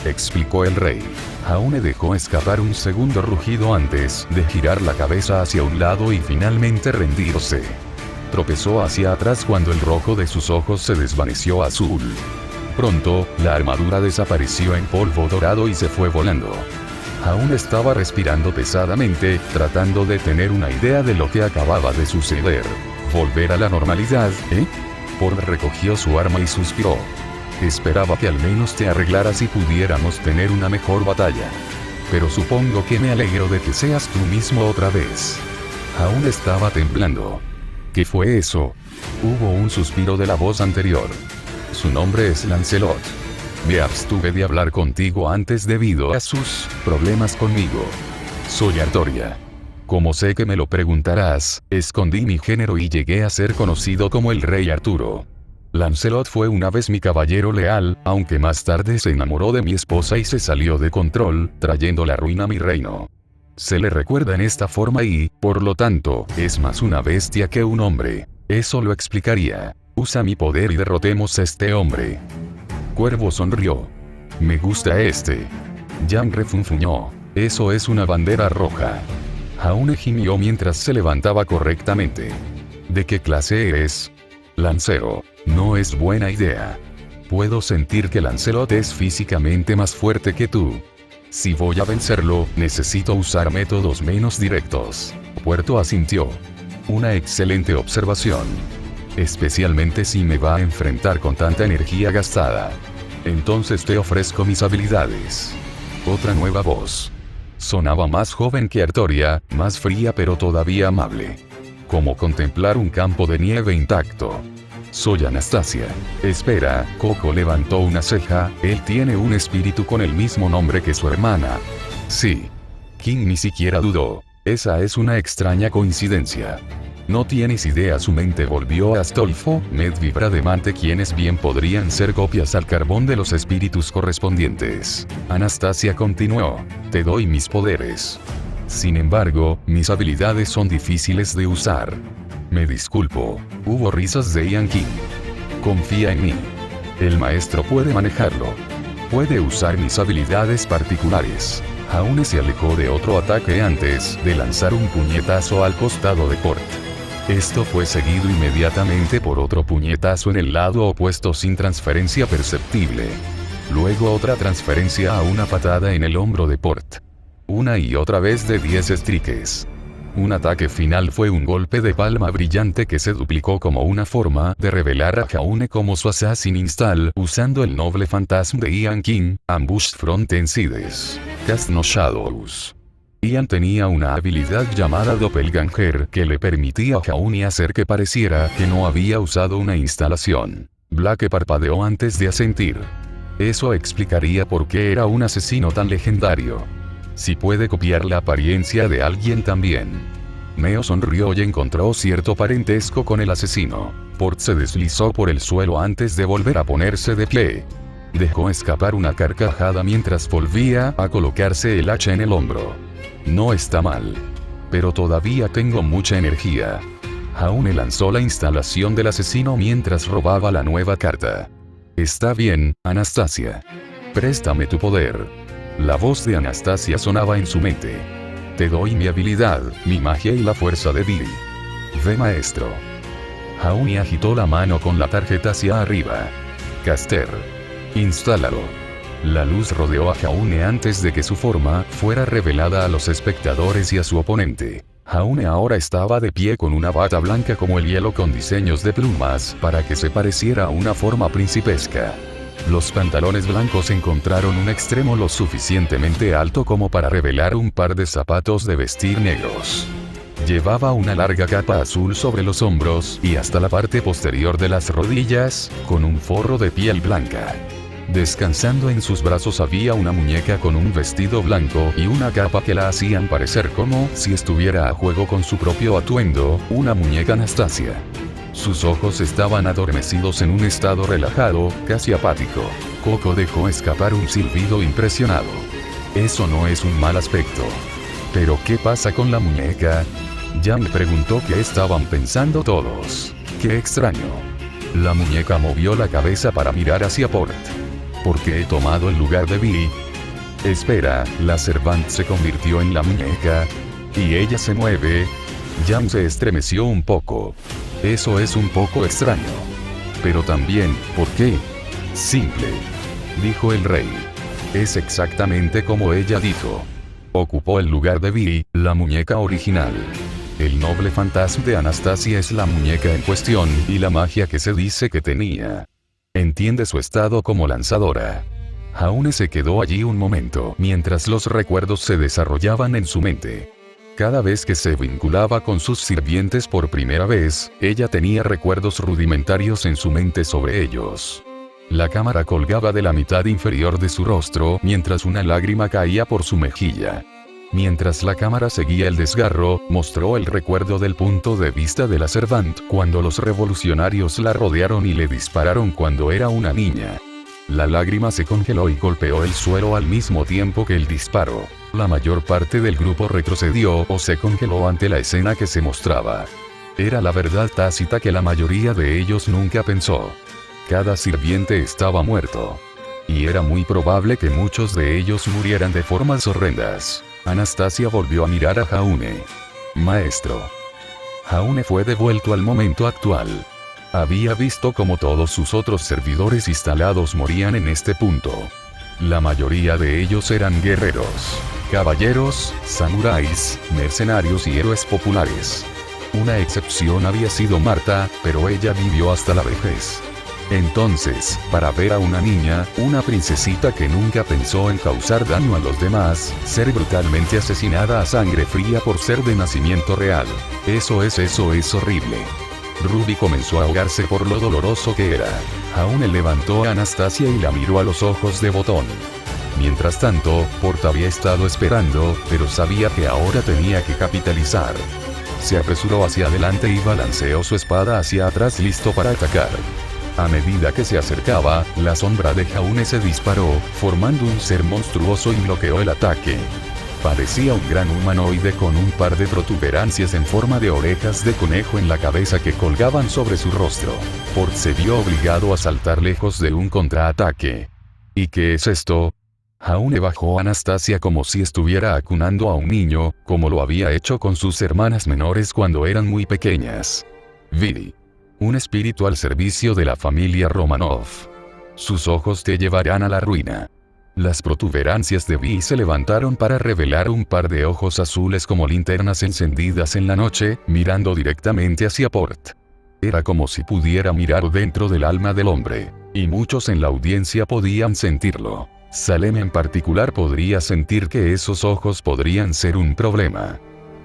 explicó el rey. Jaune dejó escapar un segundo rugido antes de girar la cabeza hacia un lado y finalmente rendirse. Tropezó hacia atrás cuando el rojo de sus ojos se desvaneció azul. Pronto, la armadura desapareció en polvo dorado y se fue volando. Aún estaba respirando pesadamente, tratando de tener una idea de lo que acababa de suceder. ¿Volver a la normalidad, eh? Port recogió su arma y suspiró. Esperaba que al menos te arreglaras y pudiéramos tener una mejor batalla. Pero supongo que me alegro de que seas tú mismo otra vez. Aún estaba temblando. ¿Qué fue eso? Hubo un suspiro de la voz anterior. Su nombre es Lancelot. Me abstuve de hablar contigo antes debido a sus problemas conmigo. Soy Artoria. Como sé que me lo preguntarás, escondí mi género y llegué a ser conocido como el Rey Arturo. Lancelot fue una vez mi caballero leal, aunque más tarde se enamoró de mi esposa y se salió de control, trayendo la ruina a mi reino. Se le recuerda en esta forma y, por lo tanto, es más una bestia que un hombre. Eso lo explicaría. Usa mi poder y derrotemos a este hombre. Cuervo sonrió. Me gusta este. Yang refunfuñó. Eso es una bandera roja. Jaune gimió mientras se levantaba correctamente. ¿De qué clase eres? Lancero. No es buena idea. Puedo sentir que Lancelot es físicamente más fuerte que tú. Si voy a vencerlo, necesito usar métodos menos directos. Puerto asintió. Una excelente observación. Especialmente si me va a enfrentar con tanta energía gastada. Entonces te ofrezco mis habilidades. Otra nueva voz. Sonaba más joven que Artoria, más fría pero todavía amable. Como contemplar un campo de nieve intacto. Soy Anastasia. Espera, Coco levantó una ceja, él tiene un espíritu con el mismo nombre que su hermana. Sí. King ni siquiera dudó. Esa es una extraña coincidencia. No tienes idea, su mente volvió a Astolfo, Medvibrademante, quienes bien podrían ser copias al carbón de los espíritus correspondientes. Anastasia continuó. Te doy mis poderes. Sin embargo, mis habilidades son difíciles de usar. Me disculpo. Hubo risas de Ian King. Confía en mí. El maestro puede manejarlo. Puede usar mis habilidades particulares. Jaune se alejó de otro ataque antes de lanzar un puñetazo al costado de Port. Esto fue seguido inmediatamente por otro puñetazo en el lado opuesto sin transferencia perceptible. Luego otra transferencia a una patada en el hombro de Port. Una y otra vez de 10 strikes. Un ataque final fue un golpe de palma brillante que se duplicó como una forma de revelar a Jaune como su Assassin Install usando el noble fantasma de Ian King, Ambushed from Ten Sides. Cast No Shadows. Ian tenía una habilidad llamada Doppelganger que le permitía a Jaune hacer que pareciera que no había usado una instalación. Blake parpadeó antes de asentir. Eso explicaría por qué era un asesino tan legendario. Si puede copiar la apariencia de alguien también. Neo sonrió y encontró cierto parentesco con el asesino. Port se deslizó por el suelo antes de volver a ponerse de pie. Dejó escapar una carcajada mientras volvía a colocarse el hacha en el hombro. No está mal. Pero todavía tengo mucha energía. Jaune lanzó la instalación del asesino mientras robaba la nueva carta. Está bien, Anastasia. Préstame tu poder. La voz de Anastasia sonaba en su mente. Te doy mi habilidad, mi magia y la fuerza de Billy. Ve, maestro. Jaune agitó la mano con la tarjeta hacia arriba. Caster. Instálalo. La luz rodeó a Jaune antes de que su forma fuera revelada a los espectadores y a su oponente. Jaune ahora estaba de pie con una bata blanca como el hielo con diseños de plumas para que se pareciera a una forma principesca. Los pantalones blancos encontraron un extremo lo suficientemente alto como para revelar un par de zapatos de vestir negros. Llevaba una larga capa azul sobre los hombros y hasta la parte posterior de las rodillas, con un forro de piel blanca. Descansando en sus brazos había una muñeca con un vestido blanco y una capa que la hacían parecer como si estuviera a juego con su propio atuendo, una muñeca Anastasia. Sus ojos estaban adormecidos en un estado relajado, casi apático. Coco dejó escapar un silbido impresionado. Eso no es un mal aspecto. ¿Pero qué pasa con la muñeca? Ya me preguntó qué estaban pensando todos. ¡Qué extraño! La muñeca movió la cabeza para mirar hacia Port. ¿Por qué he tomado el lugar de Vi? Espera, la Servant se convirtió en la muñeca. Y ella se mueve. Jan se estremeció un poco. Eso es un poco extraño. Pero también, ¿por qué? Simple. Dijo el rey. Es exactamente como ella dijo. Ocupó el lugar de Vi, la muñeca original. El noble fantasma de Anastasia es la muñeca en cuestión y la magia que se dice que tenía. Entiende su estado como lanzadora. Jaune se quedó allí un momento mientras los recuerdos se desarrollaban en su mente. Cada vez que se vinculaba con sus sirvientes por primera vez, ella tenía recuerdos rudimentarios en su mente sobre ellos. La cámara colgaba de la mitad inferior de su rostro mientras una lágrima caía por su mejilla. Mientras la cámara seguía el desgarro, mostró el recuerdo del punto de vista de la Servant cuando los revolucionarios la rodearon y le dispararon cuando era una niña. La lágrima se congeló y golpeó el suelo al mismo tiempo que el disparo. La mayor parte del grupo retrocedió o se congeló ante la escena que se mostraba. Era la verdad tácita que la mayoría de ellos nunca pensó. Cada sirviente estaba muerto. Y era muy probable que muchos de ellos murieran de formas horrendas. Anastasia volvió a mirar a Jaune. Maestro. Jaune fue devuelto al momento actual. Había visto cómo todos sus otros servidores instalados morían en este punto. La mayoría de ellos eran guerreros, caballeros, samuráis, mercenarios y héroes populares. Una excepción había sido Marta, pero ella vivió hasta la vejez. Entonces, para ver a una niña, una princesita que nunca pensó en causar daño a los demás, ser brutalmente asesinada a sangre fría por ser de nacimiento real. Eso es horrible. Ruby comenzó a ahogarse por lo doloroso que era. Jaune levantó a Anastasia y la miró a los ojos de Botón. Mientras tanto, Port había estado esperando, pero sabía que ahora tenía que capitalizar. Se apresuró hacia adelante y balanceó su espada hacia atrás listo para atacar. A medida que se acercaba, la sombra de Jaune se disparó, formando un ser monstruoso y bloqueó el ataque. Parecía un gran humanoide con un par de protuberancias en forma de orejas de conejo en la cabeza que colgaban sobre su rostro. Port se vio obligado a saltar lejos de un contraataque. ¿Y qué es esto? Jaune bajó a Anastasia como si estuviera acunando a un niño, como lo había hecho con sus hermanas menores cuando eran muy pequeñas. Vi. Un espíritu al servicio de la familia Romanov. Sus ojos te llevarán a la ruina. Las protuberancias de Vi se levantaron para revelar un par de ojos azules como linternas encendidas en la noche, mirando directamente hacia Port. Era como si pudiera mirar dentro del alma del hombre, y muchos en la audiencia podían sentirlo. Salem en particular podría sentir que esos ojos podrían ser un problema.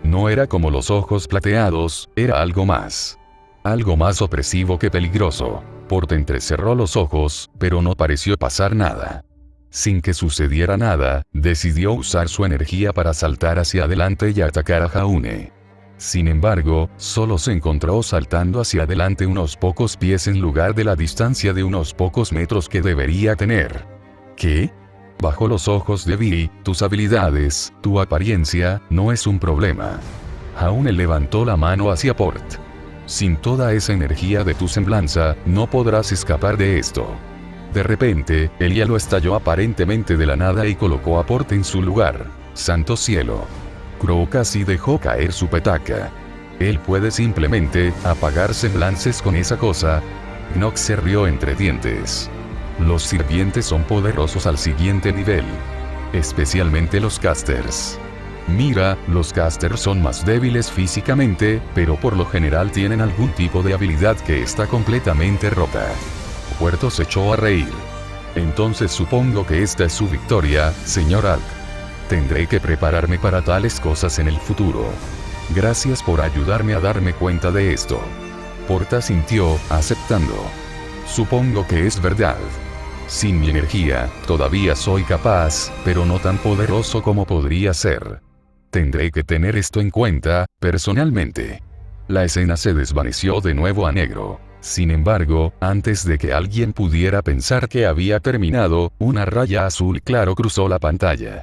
No era como los ojos plateados, era algo más. Algo más opresivo que peligroso. Port entrecerró los ojos, pero no pareció pasar nada. Sin que sucediera nada, decidió usar su energía para saltar hacia adelante y atacar a Jaune. Sin embargo, solo se encontró saltando hacia adelante unos pocos pies en lugar de la distancia de unos pocos metros que debería tener. ¿Qué? Bajo los ojos de Vi, tus habilidades, tu apariencia, no es un problema. Jaune levantó la mano hacia Port. Sin toda esa energía de tu semblanza, no podrás escapar de esto. De repente, el hielo estalló aparentemente de la nada y colocó a Port en su lugar. ¡Santo cielo! Crow casi dejó caer su petaca. Él puede simplemente apagar semblances con esa cosa. Nox se rió entre dientes. Los sirvientes son poderosos al siguiente nivel. Especialmente los casters. Mira, los casters son más débiles físicamente, pero por lo general tienen algún tipo de habilidad que está completamente rota. Puerto se echó a reír. Entonces supongo que esta es su victoria, señor Alk. Tendré que prepararme para tales cosas en el futuro. Gracias por ayudarme a darme cuenta de esto. Porta sintió, aceptando. Supongo que es verdad. Sin mi energía, todavía soy capaz, pero no tan poderoso como podría ser. Tendré que tener esto en cuenta, personalmente. La escena se desvaneció de nuevo a negro. Sin embargo, antes de que alguien pudiera pensar que había terminado, una raya azul claro cruzó la pantalla.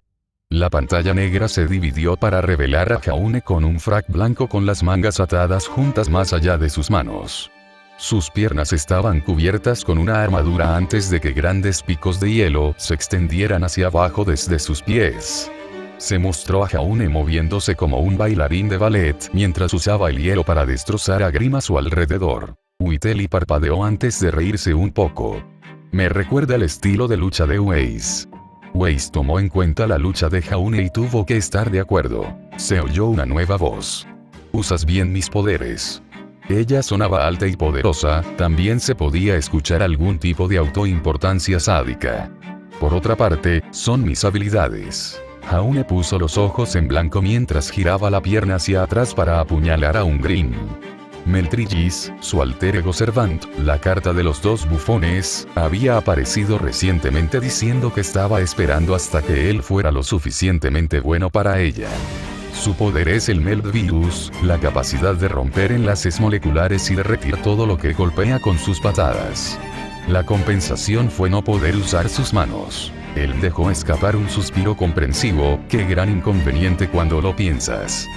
La pantalla negra se dividió para revelar a Jaune con un frac blanco con las mangas atadas juntas más allá de sus manos. Sus piernas estaban cubiertas con una armadura antes de que grandes picos de hielo se extendieran hacia abajo desde sus pies. Se mostró a Jaune moviéndose como un bailarín de ballet mientras usaba el hielo para destrozar a Grim a su alrededor. Witeli parpadeó antes de reírse un poco. Me recuerda el estilo de lucha de Weiss. Weiss tomó en cuenta la lucha de Jaune y tuvo que estar de acuerdo. Se oyó una nueva voz. Usas bien mis poderes. Ella sonaba alta y poderosa, también se podía escuchar algún tipo de autoimportancia sádica. Por otra parte, son mis habilidades. Jaune puso los ojos en blanco mientras giraba la pierna hacia atrás para apuñalar a un Grim. Meltrigis, su alter ego Servant, la carta de los dos bufones, había aparecido recientemente diciendo que estaba esperando hasta que él fuera lo suficientemente bueno para ella. Su poder es el Melt Virus, la capacidad de romper enlaces moleculares y derretir todo lo que golpea con sus patadas. La compensación fue no poder usar sus manos. Él dejó escapar un suspiro comprensivo, qué gran inconveniente cuando lo piensas.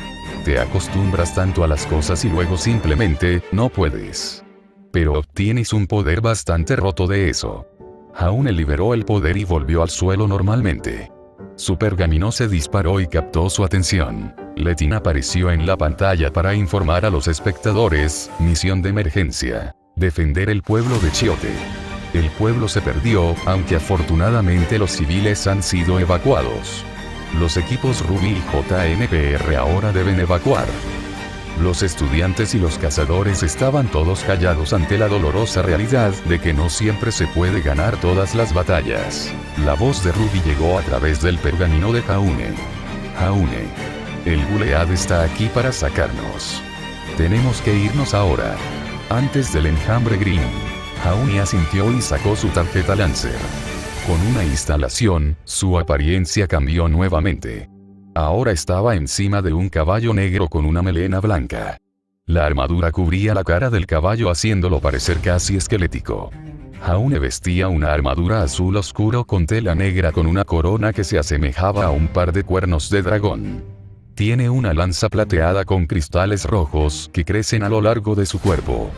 Te acostumbras tanto a las cosas y luego simplemente, no puedes. Pero obtienes un poder bastante roto de eso. Jaune liberó el poder y volvió al suelo normalmente. Su pergamino se disparó y captó su atención. Letin apareció en la pantalla para informar a los espectadores, misión de emergencia. Defender el pueblo de Chiote. El pueblo se perdió, aunque afortunadamente los civiles han sido evacuados. Los equipos Ruby y JNPR ahora deben evacuar. Los estudiantes y los cazadores estaban todos callados ante la dolorosa realidad de que no siempre se puede ganar todas las batallas. La voz de Ruby llegó a través del pergamino de Jaune. Jaune. El Gulead está aquí para sacarnos. Tenemos que irnos ahora. Antes del enjambre Grim. Jaune asintió y sacó su tarjeta Lancer. Con una instalación, su apariencia cambió nuevamente. Ahora estaba encima de un caballo negro con una melena blanca. La armadura cubría la cara del caballo haciéndolo parecer casi esquelético. Jaune vestía una armadura azul oscuro con tela negra con una corona que se asemejaba a un par de cuernos de dragón. Tiene una lanza plateada con cristales rojos que crecen a lo largo de su cuerpo.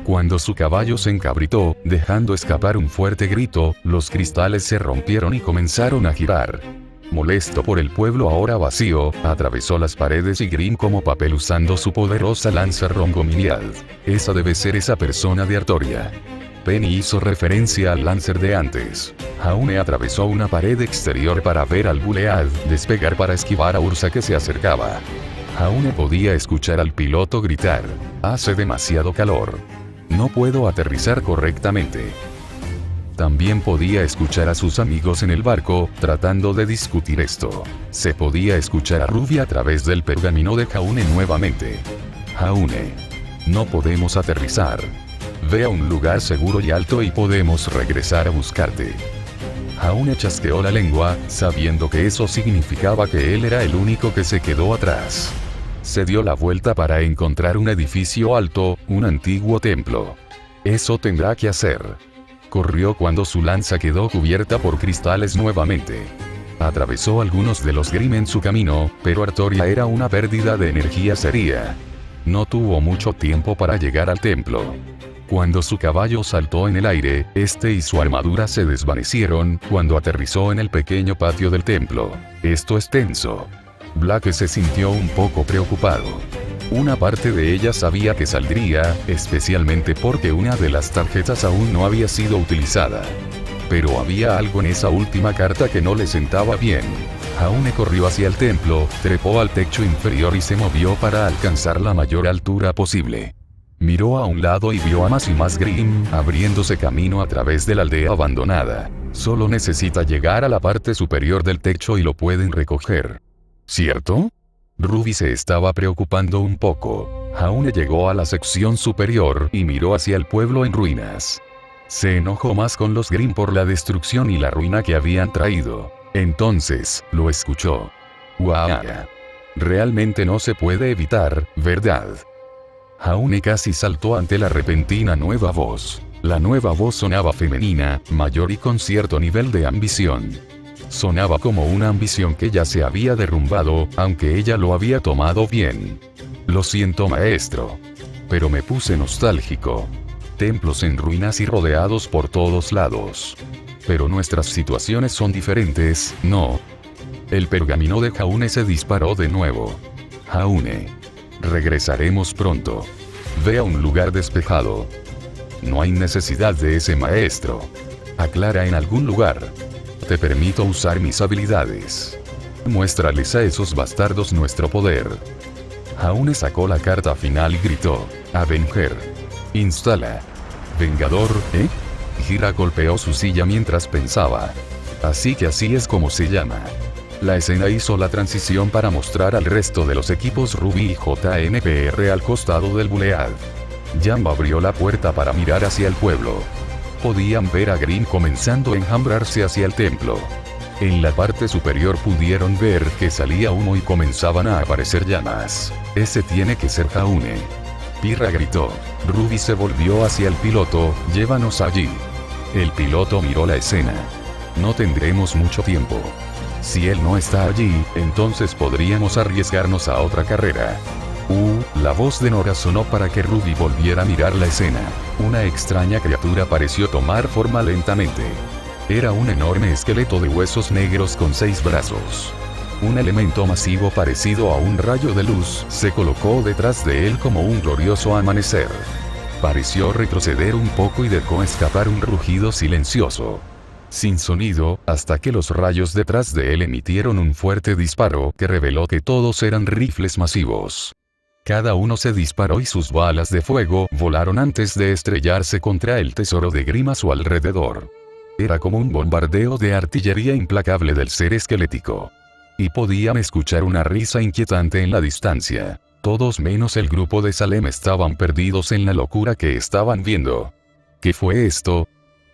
Cuando su caballo se encabritó, dejando escapar un fuerte grito, los cristales se rompieron y comenzaron a girar. Molesto por el pueblo ahora vacío, atravesó las paredes y Grim como papel usando su poderosa lanza Rongominiad. Esa debe ser esa persona de Artoria. Penny hizo referencia al Lancer de antes. Jaune atravesó una pared exterior para ver al Gulead despegar para esquivar a Ursa que se acercaba. Jaune podía escuchar al piloto gritar: "Hace demasiado calor. No puedo aterrizar correctamente". También podía escuchar a sus amigos en el barco, tratando de discutir esto. Se podía escuchar a Ruby a través del pergamino de Jaune nuevamente. Jaune. No podemos aterrizar. Ve a un lugar seguro y alto y podemos regresar a buscarte. Jaune chasqueó la lengua, sabiendo que eso significaba que él era el único que se quedó atrás. Se dio la vuelta para encontrar un edificio alto, un antiguo templo. Eso tendrá que hacer. Corrió cuando su lanza quedó cubierta por cristales nuevamente. Atravesó algunos de los Grimm en su camino, pero Artoria era una pérdida de energía seria. No tuvo mucho tiempo para llegar al templo. Cuando su caballo saltó en el aire, este y su armadura se desvanecieron cuando aterrizó en el pequeño patio del templo. Esto es tenso. Blake se sintió un poco preocupado. Una parte de ella sabía que saldría, especialmente porque una de las tarjetas aún no había sido utilizada. Pero había algo en esa última carta que no le sentaba bien. Jaune corrió hacia el templo, trepó al techo inferior y se movió para alcanzar la mayor altura posible. Miró a un lado y vio a más y más Grimm abriéndose camino a través de la aldea abandonada. Solo necesita llegar a la parte superior del techo y lo pueden recoger. ¿Cierto? Ruby se estaba preocupando un poco. Jaune llegó a la sección superior y miró hacia el pueblo en ruinas. Se enojó más con los Grimm por la destrucción y la ruina que habían traído. Entonces, lo escuchó. ¡Guau! Realmente no se puede evitar, ¿verdad? Jaune casi saltó ante la repentina nueva voz. La nueva voz sonaba femenina, mayor y con cierto nivel de ambición. Sonaba como una ambición que ya se había derrumbado, aunque ella lo había tomado bien. Lo siento, maestro. Pero me puse nostálgico. Templos en ruinas y rodeados por todos lados. Pero nuestras situaciones son diferentes, ¿no? El pergamino de Jaune se disparó de nuevo. Jaune. Regresaremos pronto. Ve a un lugar despejado. No hay necesidad de ese maestro. Aclara en algún lugar. Te permito usar mis habilidades. Muéstrales a esos bastardos nuestro poder. Jaune sacó la carta final y gritó. Avenger. Instala. Vengador, ¿eh? Gira golpeó su silla mientras pensaba. Así que así es como se llama. La escena hizo la transición para mostrar al resto de los equipos Ruby y JNPR al costado del Bulead. Jamba abrió la puerta para mirar hacia el pueblo. Podían ver a Grimm comenzando a enjambrarse hacia el templo. En la parte superior pudieron ver que salía humo y comenzaban a aparecer llamas. Ese tiene que ser Jaune. Pirra gritó. Ruby se volvió hacia el piloto, llévanos allí. El piloto miró la escena. No tendremos mucho tiempo. Si él no está allí, entonces podríamos arriesgarnos a otra carrera. La voz de Nora sonó para que Ruby volviera a mirar la escena. Una extraña criatura pareció tomar forma lentamente. Era un enorme esqueleto de huesos negros con 6 brazos. Un elemento masivo parecido a un rayo de luz se colocó detrás de él como un glorioso amanecer. Pareció retroceder un poco y dejó escapar un rugido silencioso. Sin sonido, hasta que los rayos detrás de él emitieron un fuerte disparo que reveló que todos eran rifles masivos. Cada uno se disparó y sus balas de fuego volaron antes de estrellarse contra el tesoro de Grimm a su alrededor. Era como un bombardeo de artillería implacable del ser esquelético. Y podían escuchar una risa inquietante en la distancia. Todos menos el grupo de Salem estaban perdidos en la locura que estaban viendo. ¿Qué fue esto?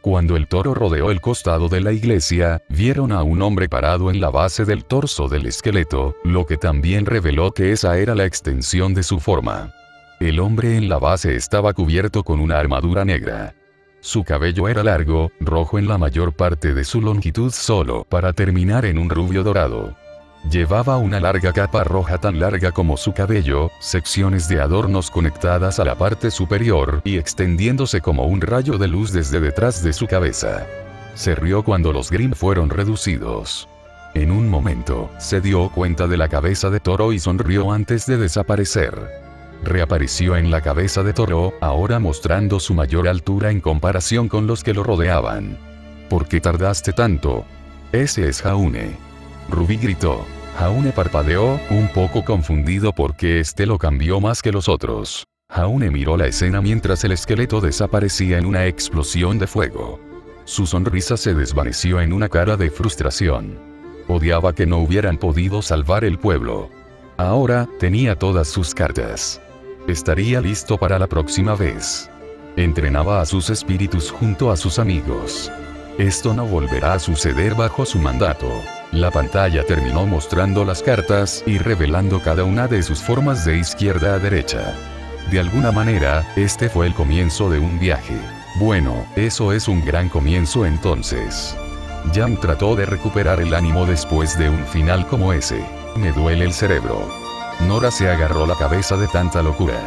Cuando el toro rodeó el costado de la iglesia, vieron a un hombre parado en la base del torso del esqueleto, lo que también reveló que esa era la extensión de su forma. El hombre en la base estaba cubierto con una armadura negra. Su cabello era largo, rojo en la mayor parte de su longitud solo para terminar en un rubio dorado. Llevaba una larga capa roja tan larga como su cabello, secciones de adornos conectadas a la parte superior y extendiéndose como un rayo de luz desde detrás de su cabeza. Se rió cuando los Grimm fueron reducidos. En un momento, se dio cuenta de la cabeza de Toro y sonrió antes de desaparecer. Reapareció en la cabeza de Toro, ahora mostrando su mayor altura en comparación con los que lo rodeaban. ¿Por qué tardaste tanto? Ese es Jaune. Ruby gritó. Jaune parpadeó, un poco confundido porque este lo cambió más que los otros. Jaune miró la escena mientras el esqueleto desaparecía en una explosión de fuego. Su sonrisa se desvaneció en una cara de frustración. Odiaba que no hubieran podido salvar el pueblo. Ahora, tenía todas sus cartas. Estaría listo para la próxima vez. Entrenaba a sus espíritus junto a sus amigos. Esto no volverá a suceder bajo su mandato. La pantalla terminó mostrando las cartas y revelando cada una de sus formas de izquierda a derecha. De alguna manera, este fue el comienzo de un viaje. Bueno, eso es un gran comienzo entonces. Yang trató de recuperar el ánimo después de un final como ese. Me duele el cerebro. Nora se agarró la cabeza de tanta locura.